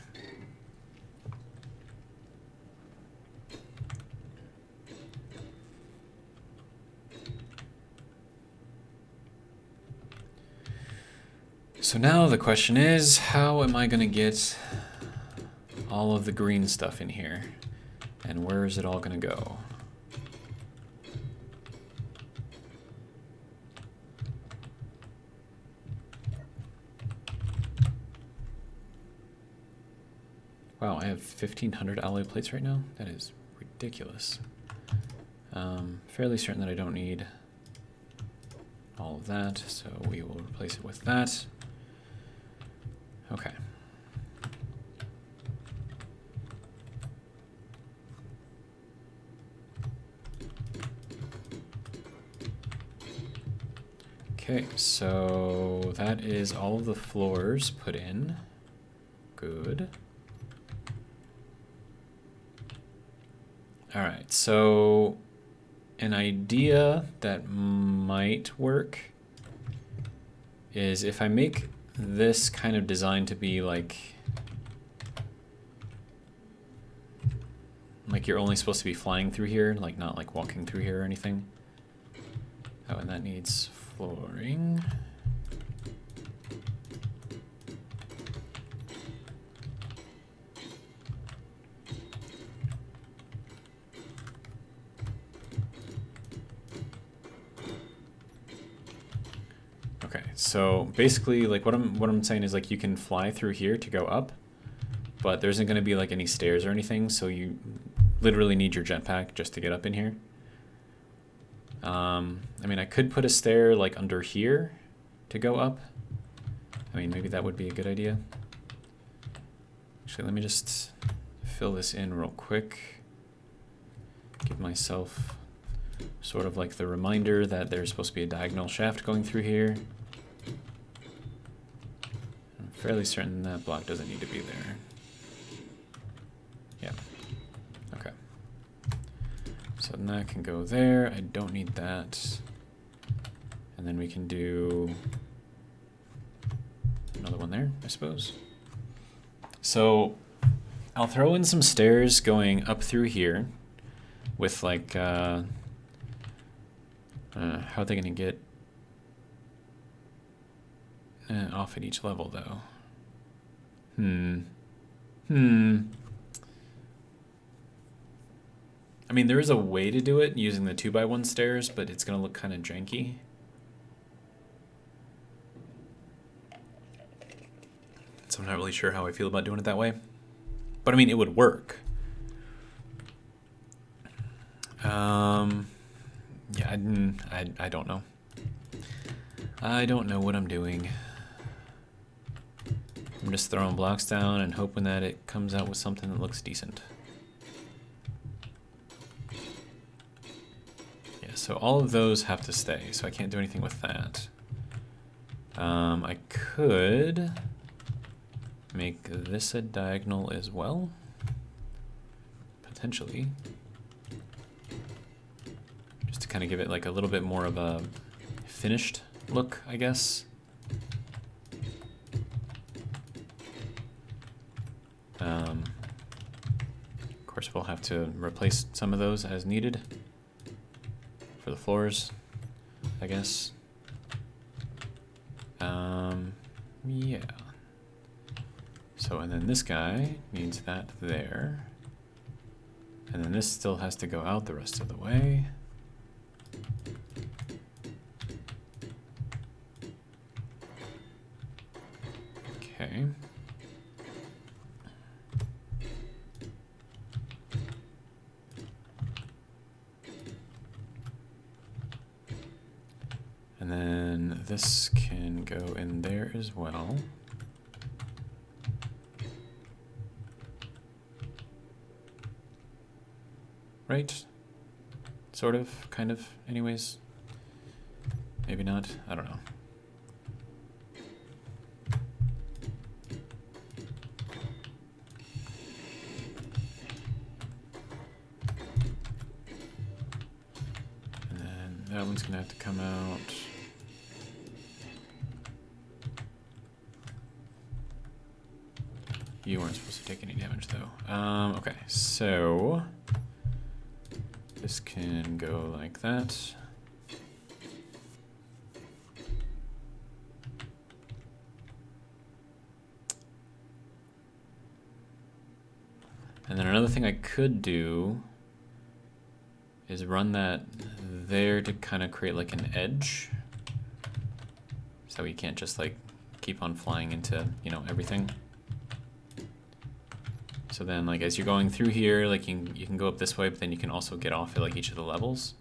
So now the question is, how am I going to get all of the green stuff in here? And where is it all going to go? Wow, I have 1,500 alloy plates right now? That is ridiculous. Fairly certain that I don't need all of that, so we will replace it with that. Okay. Okay, so that is all of the floors put in. Good. All right, so an idea that might work is if I make this kind of design to be like you're only supposed to be flying through here, like not like walking through here or anything. Oh, and that needs flooring. Okay, so basically, like what I'm saying is like you can fly through here to go up, but there isn't going to be like any stairs or anything, so you literally need your jetpack just to get up in here. I mean, I could put a stair like under here to go up. I mean, maybe that would be a good idea. Actually, let me just fill this in real quick. Give myself sort of like the reminder that there's supposed to be a diagonal shaft going through here. I'm fairly certain that block doesn't need to be there. Yeah. Okay. So then that can go there. I don't need that. And then we can do another one there, I suppose. So I'll throw in some stairs going up through here with like, how are they gonna get off at each level though? I mean, there is a way to do it using the 2x1 stairs, but it's gonna look kind of janky. So I'm not really sure how I feel about doing it that way. But I mean, it would work. Yeah, I don't know. I don't know what I'm doing. I'm just throwing blocks down and hoping that it comes out with something that looks decent. Yeah, so all of those have to stay, so I can't do anything with that. I could make this a diagonal as well, potentially. Just to kind of give it like a little bit more of a finished look, I guess. Of course, we'll have to replace some of those as needed for the floors, I guess. Yeah. So, and then this guy needs that there. And then this still has to go out the rest of the way. Okay. And then this can go in there as well. right? Sort of, kind of, anyways. Maybe not, I don't know. And then that one's gonna have to come out. You weren't supposed to take any damage though. Okay, so this can go like that. And then another thing I could do is run that there to kind of create like an edge. So you can't just like keep on flying into, you know, everything. So then like as you're going through here, like you can go up this way, but then you can also get off at like each of the levels.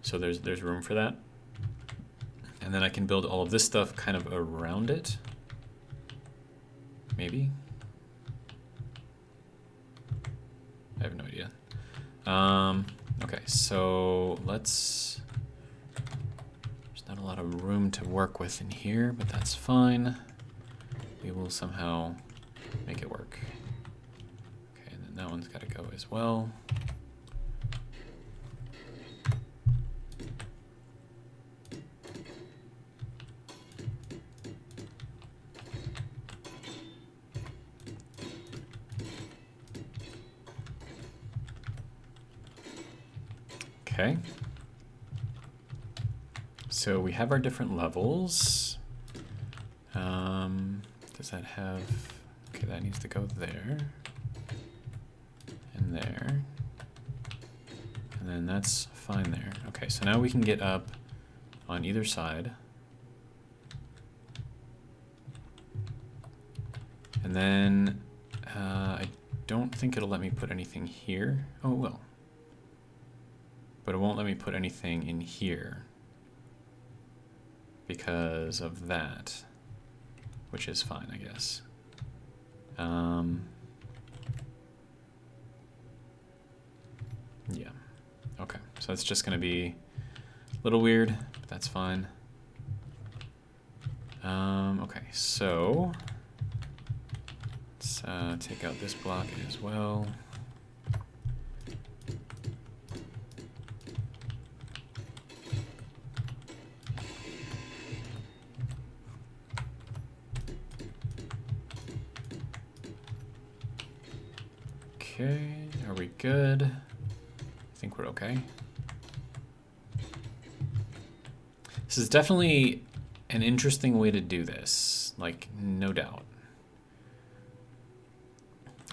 So there's room for that. And then I can build all of this stuff kind of around it. Maybe. I have no idea. Okay, so there's not a lot of room to work with in here, but that's fine. We will somehow make it work. Okay, and then that one's gotta go as well. Okay. So we have our different levels. Does that have... Okay, that needs to go there. And there. And then that's fine there. Okay, so now we can get up on either side. And then I don't think it'll let me put anything here. Oh, it will. But it won't let me put anything in here because of that, which is fine, I guess. Yeah, okay, so it's just gonna be a little weird, but that's fine. Okay, so let's take out this block as well. Okay, are we good? I think we're okay. This is definitely an interesting way to do this, like, no doubt.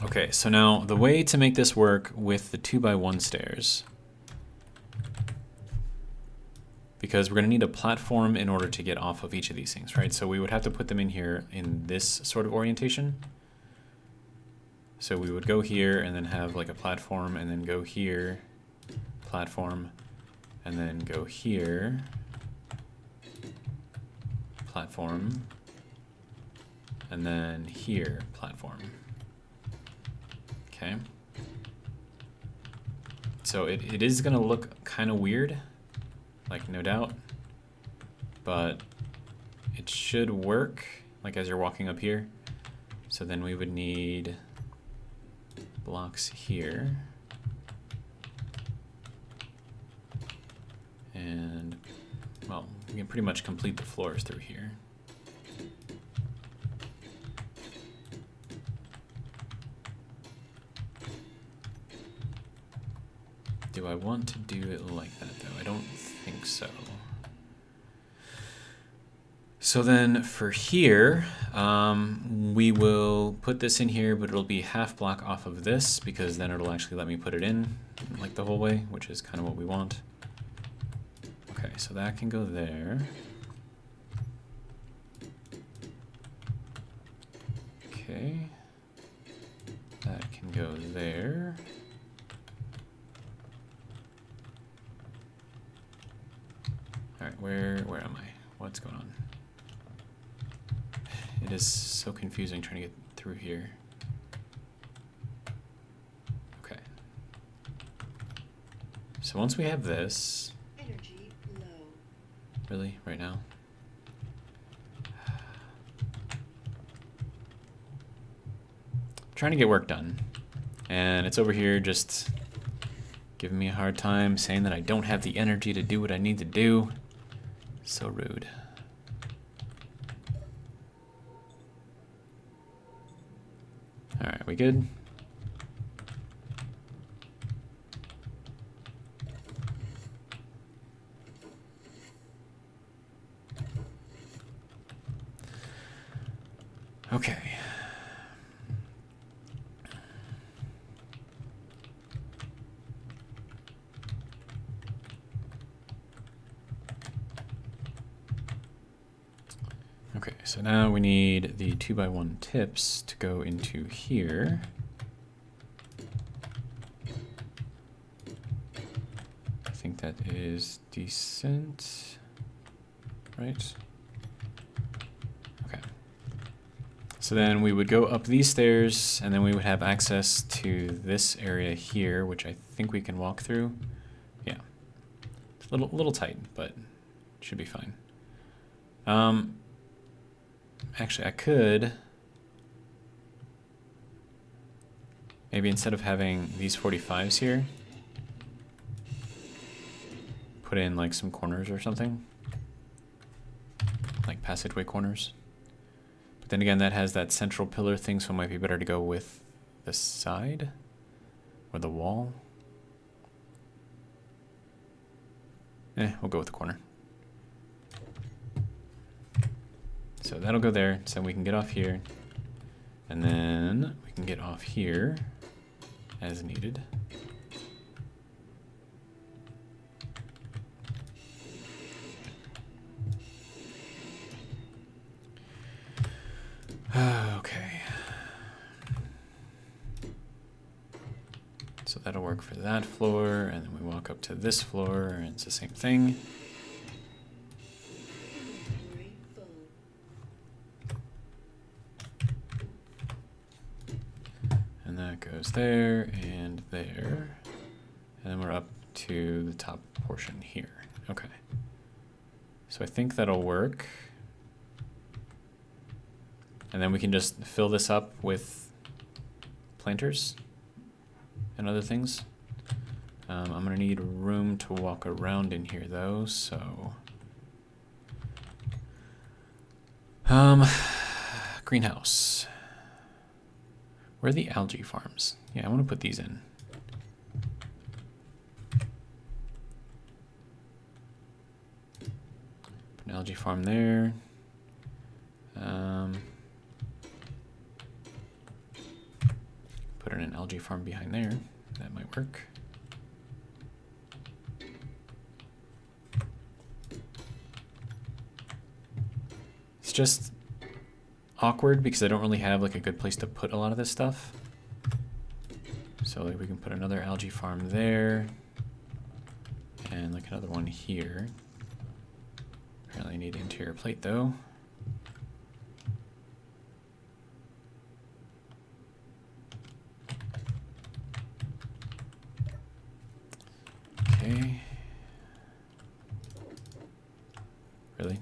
Okay, so now the way to make this work with the 2x1 stairs, because we're gonna need a platform in order to get off of each of these things, right? So we would have to put them in here in this sort of orientation. So we would go here and then have like a platform and then go here, platform, and then go here, platform, and then here, platform. Okay. So it is gonna look kind of weird, like no doubt, but it should work like as you're walking up here. So then we would need blocks here, and well, we can pretty much complete the floors through here. Do I want to do it like that though? I don't think so. So then for here, we will put this in here, but it'll be half block off of this because then it'll actually let me put it in like the whole way, which is kind of what we want. Okay, so that can go there. Okay, that can go there. All right, where am I? What's going on? It is so confusing trying to get through here. Okay. So once we have this, Energy low. really, right now? Trying to get work done. And it's over here just giving me a hard time, saying that I don't have the energy to do what I need to do. So rude. Alright, we good? Okay. Okay, so now we need the 2x1 tips to go into here. I think that is decent, right? Okay. So then we would go up these stairs, and then we would have access to this area here, which I think we can walk through. Yeah. It's a little tight, but it should be fine. Actually, I could maybe instead of having these 45s here, put in like some corners or something, like passageway corners. But then again, that has that central pillar thing, so it might be better to go with the side or the wall. We'll go with the corner. So that'll go there, so we can get off here, and then we can get off here as needed. Okay. So that'll work for that floor, and then we walk up to this floor, and it's the same thing. Inventory full. And that goes there and there. And then we're up to the top portion here. Okay. So I think that'll work. And then we can just fill this up with planters and other things. I'm gonna need room to walk around in here though, so. Greenhouse. Where are the algae farms? Yeah, I want to put these in. Put an algae farm there. Put in an algae farm behind there. That might work. It's just awkward because I don't really have like a good place to put a lot of this stuff. So like we can put another algae farm there and like another one here. Apparently I need interior plate though. Okay. Really?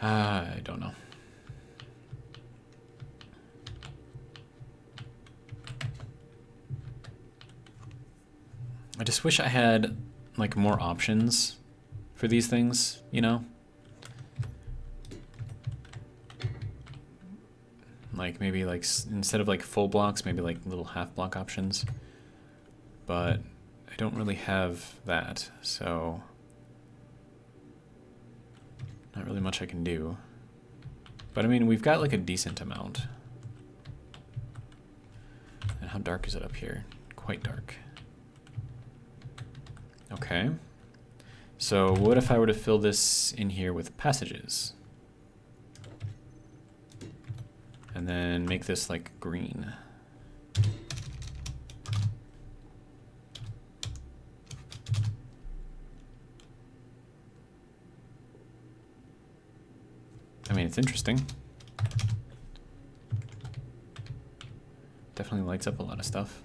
I don't know. I just wish I had like more options for these things, you know? Like maybe like instead of like full blocks, maybe like little half block options. But I don't really have that, so not really much I can do. But I mean, we've got like a decent amount. And how dark is it up here? Quite dark. Okay. So what if I were to fill this in here with passages? And then make this like green. mean, it's interesting. Definitely lights up a lot of stuff.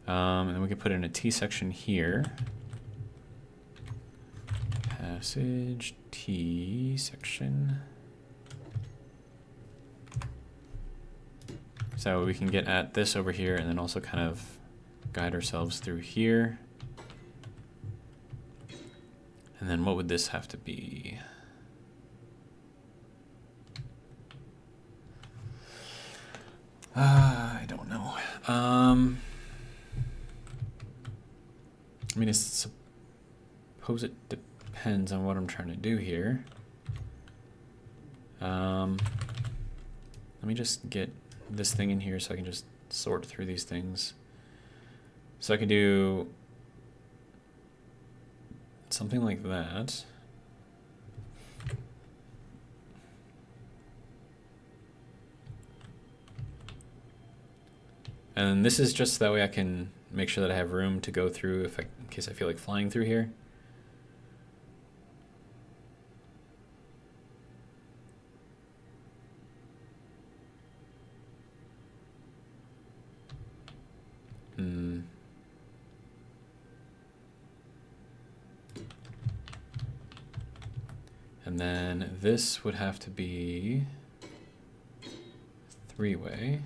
And then we could put in a T section here. Passage T section. So we can get at this over here and then also kind of guide ourselves through here. And then what would this have to be? I don't know. I mean, I suppose it depends on what I'm trying to do here. Let me just get this thing in here so I can just sort through these things. So I could do something like that. And this is just that way I can make sure that I have room to go through in case I feel like flying through here. And then this would have to be three-way.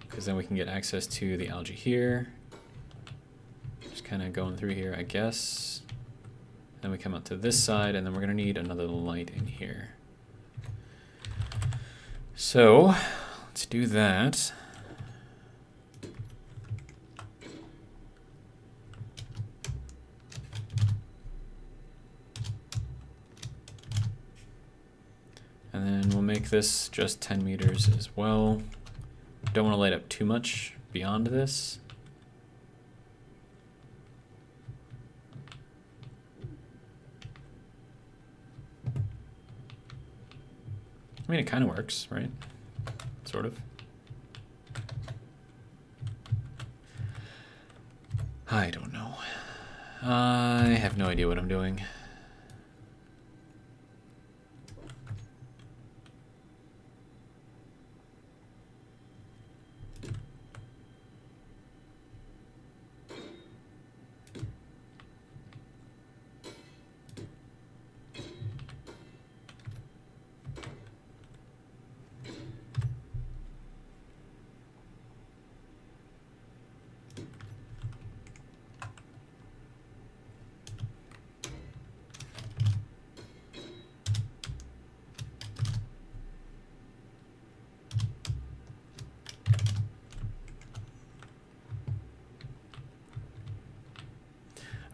Because then we can get access to the algae here. Just kind of going through here, I guess. Then we come out to this side, and then we're going to need another light in here. So let's do that. And then we'll make this just 10 meters as well. Don't want to light up too much beyond this. I mean, it kind of works, right? Sort of. I don't know. I have no idea what I'm doing.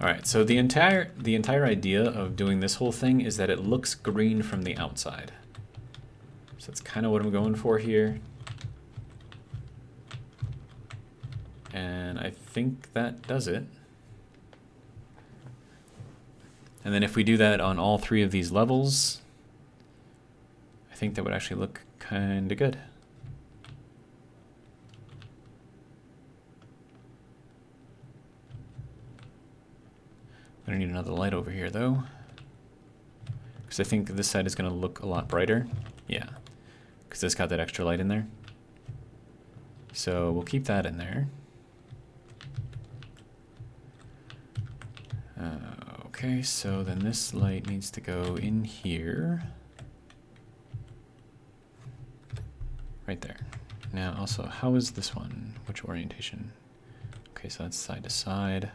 All right, so the entire idea of doing this whole thing is that it looks green from the outside. So that's kind of what I'm going for here. And I think that does it. And then if we do that on all three of these levels, I think that would actually look kind of good. I don't need another light over here though, because I think this side is going to look a lot brighter. Yeah, because it's got that extra light in there. So we'll keep that in there. Okay, so then this light needs to go in here. Right there. Now also, how is this one? Which orientation? Okay, so that's side to side.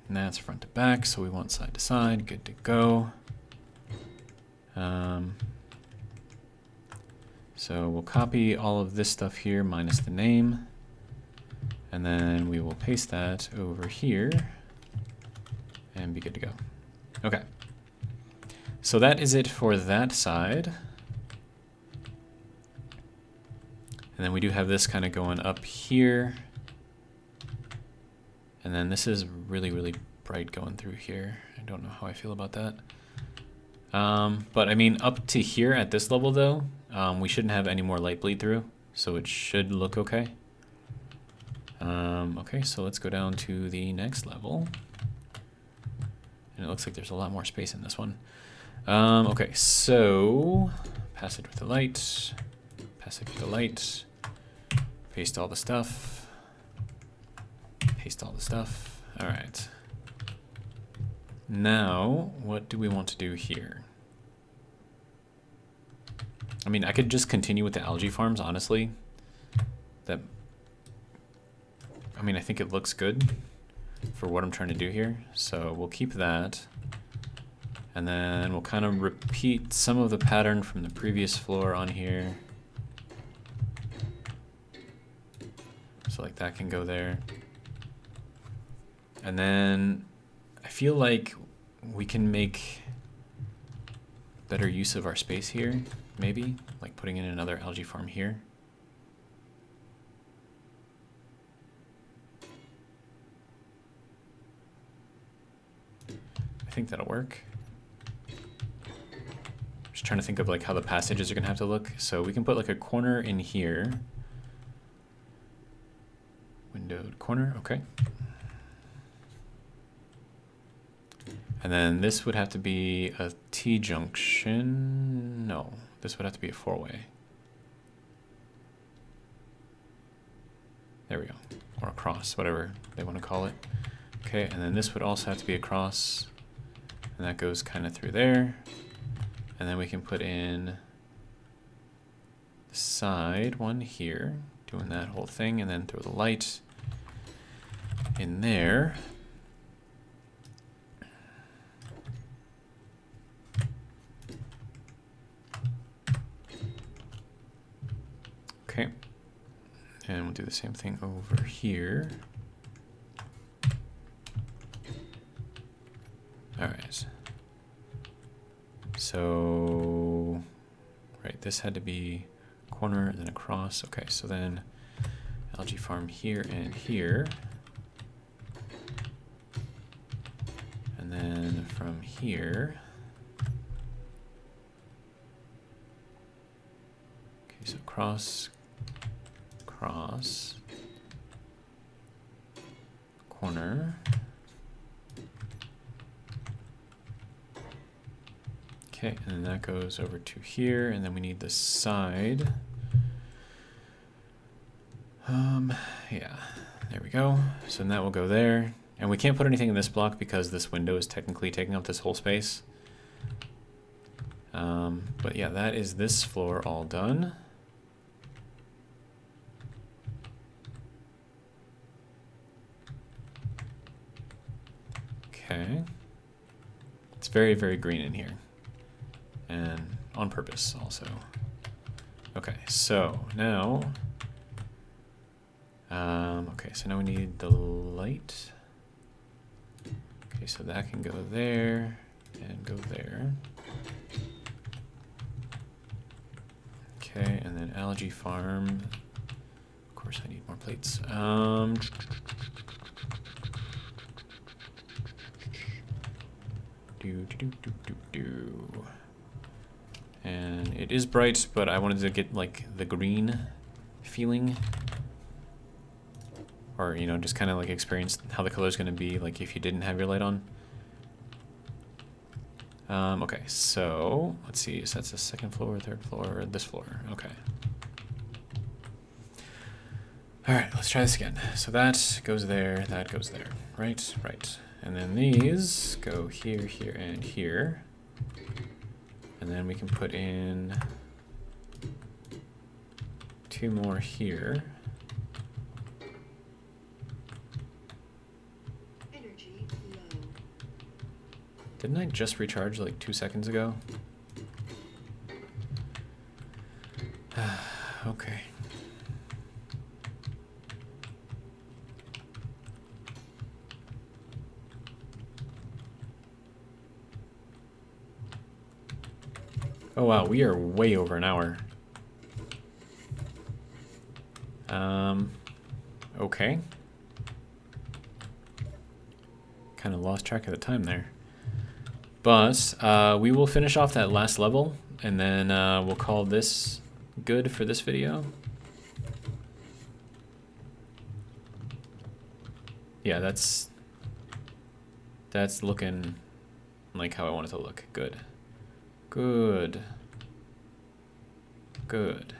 And that's front to back, so we want side to side. Good to go. So we'll copy all of this stuff here minus the name. And then we will paste that over here and be good to go. Okay. So that is it for that side. And then we do have this kind of going up here. And then this is really, really bright going through here. I don't know how I feel about that. But I mean, up to here at this level though, we shouldn't have any more light bleed through. So it should look okay. Okay, so let's go down to the next level. And And it looks like there's a lot more space in this one. Okay, so passage with the light, passage with the light, paste all the stuff, paste all the stuff. All right. Now, what do we want to do here? I mean, I could just continue with the algae farms, honestly. I mean, I think it looks good for what I'm trying to do here. So we'll keep that. And then we'll kind of repeat some of the pattern from the previous floor on here. So like that can go there. And then I feel like we can make better use of our space here, maybe, like putting in another algae farm here. I think that'll work. Just trying to think of like how the passages are gonna have to look. So we can put like a corner in here. Windowed corner, okay. And then this would have to be a T-junction. No, this would have to be a four-way. There we go. Or a cross, whatever they want to call it. Okay, and then this would also have to be a cross. And that goes kind of through there. And then we can put in the side one here, doing that whole thing, and then throw the light in there. Okay, and we'll do the same thing over here. All right. So, right, this had to be corner and then across. Okay, so then algae farm here and here. And then from here. Okay, so cross, cross, corner. Okay, and then that goes over to here, and then we need the side. Yeah, there we go. So then that will go there. And we can't put anything in this block because this window is technically taking up this whole space. But yeah, that is this floor all done. Okay. It's very, very green in here. And on purpose also. Okay, so now, okay, so now we need the light. Okay, so that can go there and go there. Okay, and then algae farm. Of course, I need more plates. And it is bright, but I wanted to get like the green feeling, or you know, just kind of like experience how the color is going to be like if you didn't have your light on. Okay, so let's see, so that's the second floor, third floor, this floor. Okay. All right, let's try this again. So that goes there, that goes there. Right, right. And then these go here, here, and here. And then we can put in 2 more here. Energy low. Didn't I just recharge like 2 seconds ago? Okay. Oh wow, we are way over an hour. Okay. Kind of lost track of the time there. But we will finish off that last level, and then we'll call this good for this video. Yeah, that's looking like how I want it to look. Good. Good. Good.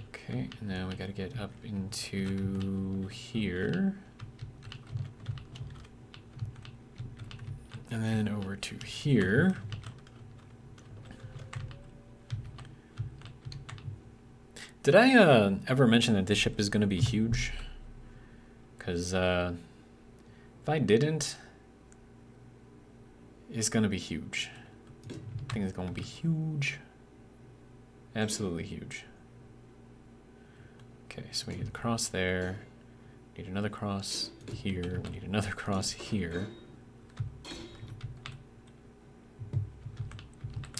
Okay, and now we gotta get up into here. And then over to here. Did I ever mention that this ship is gonna be huge? Because if I didn't, it's gonna be huge. I think it's gonna be huge. Absolutely huge. Okay, so we need a cross there. We need another cross here. We need another cross here.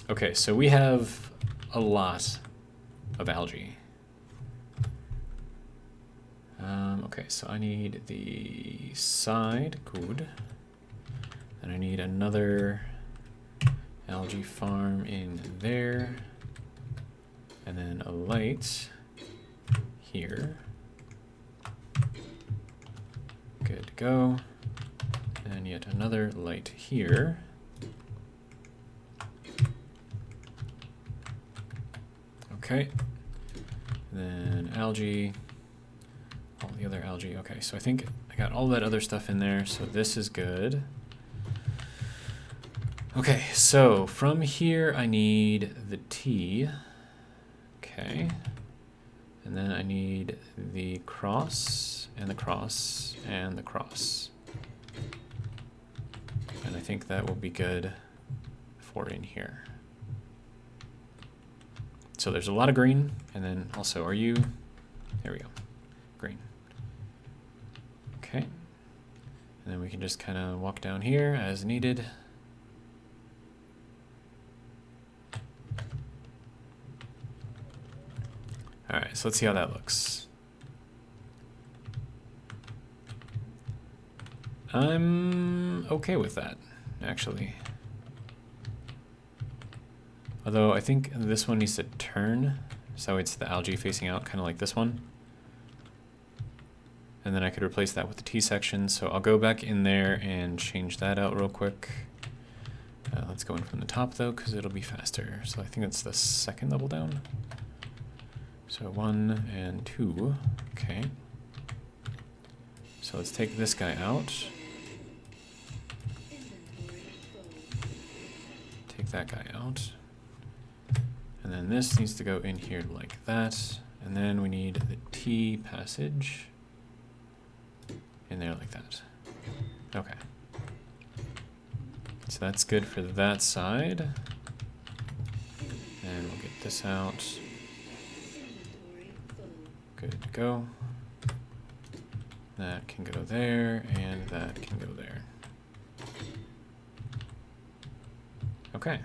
Okay, so we have a lot of algae. Okay, so I need the side, good. And I need another algae farm in there. And then a light here. Good to go. And yet another light here. Okay. Then algae. All the other algae. Okay, so I think I got all that other stuff in there, so this is good. Okay, so from here I need the T. Okay. And then I need the cross, and the cross, and the cross. And I think that will be good for in here. So there's a lot of green, and then also, are you, there we go, green. Okay, and then we can just kind of walk down here as needed. All right, so let's see how that looks. I'm okay with that, actually. Although I think this one needs to turn, so it's the algae facing out, kind of like this one. And then I could replace that with the T section, so I'll go back in there and change that out real quick. Let's go in from the top though, because it'll be faster. So I think that's the second level down. So 1 and 2, okay. So let's take this guy out. Take that guy out. And then this needs to go in here like that. And then we need the T passage in there like that. Okay. So that's good for that side. And we'll get this out. Good to go. That can go there, and that can go there. Okay.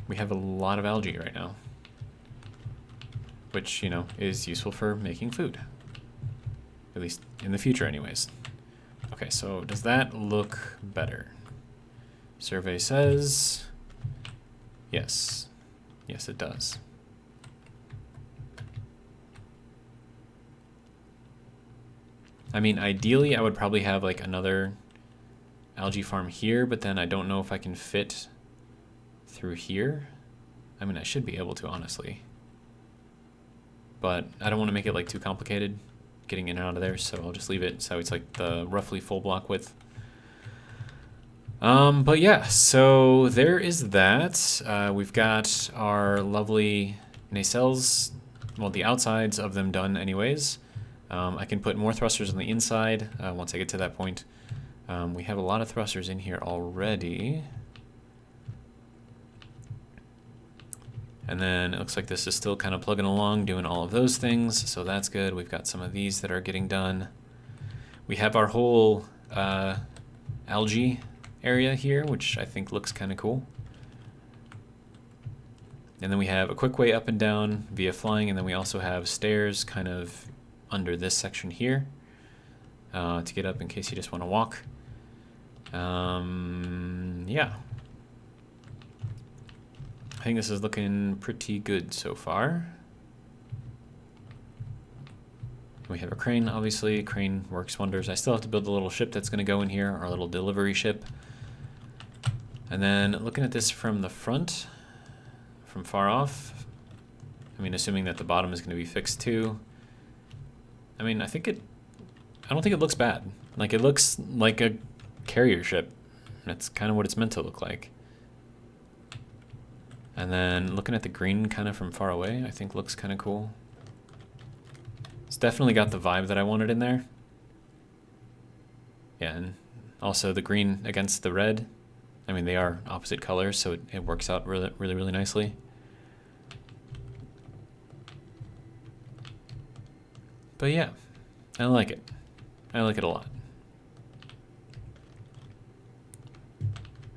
We have a lot of algae right now, which, you know, is useful for making food. At least in the future anyways. Okay, so does that look better? Survey says yes. Yes, it does. I mean, ideally, I would probably have like another algae farm here, but then I don't know if I can fit through here. I mean, I should be able to, honestly. But I don't want to make it like too complicated getting in and out of there, so I'll just leave it so it's like the roughly full block width. But yeah, so there is that. We've got our lovely nacelles, well, the outsides of them done anyways. I can put more thrusters on the inside once I get to that point. We have a lot of thrusters in here already. And then it looks like this is still kind of plugging along, doing all of those things, so that's good. We've got some of these that are getting done. We have our whole algae area here, which I think looks kind of cool. And then we have a quick way up and down via flying, and then we also have stairs kind of under this section here to get up in case you just want to walk. Yeah. I think this is looking pretty good so far. We have a crane, obviously. Crane works wonders. I still have to build a little ship that's going to go in here, our little delivery ship. And then looking at this from the front, from far off, I mean, assuming that the bottom is going to be fixed too. I mean, I don't think it looks bad. Like, it looks like a carrier ship. That's kind of what it's meant to look like. And then looking at the green kind of from far away, I think looks kind of cool. It's definitely got the vibe that I wanted in there. Yeah, and also the green against the red. I mean, they are opposite colors, so it works out really, really, really nicely. But yeah, I like it. I like it a lot.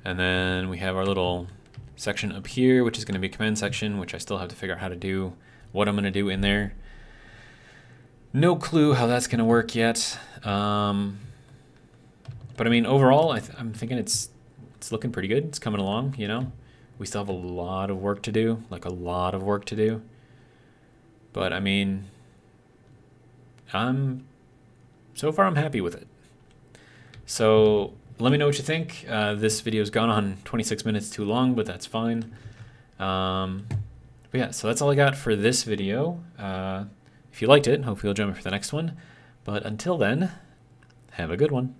And then we have our little section up here, which is going to be a command section, which I still have to figure out how to do, what I'm going to do in there. No clue how that's going to work yet. But I mean, overall, I'm thinking it's looking pretty good. It's coming along, you know. We still have a lot of work to do, like a lot of work to do. But I mean, so far I'm happy with it. So let me know what you think. This video's gone on 26 minutes too long, but that's fine. But yeah, so that's all I got for this video. If you liked it, hopefully you'll join me for the next one. But until then, have a good one.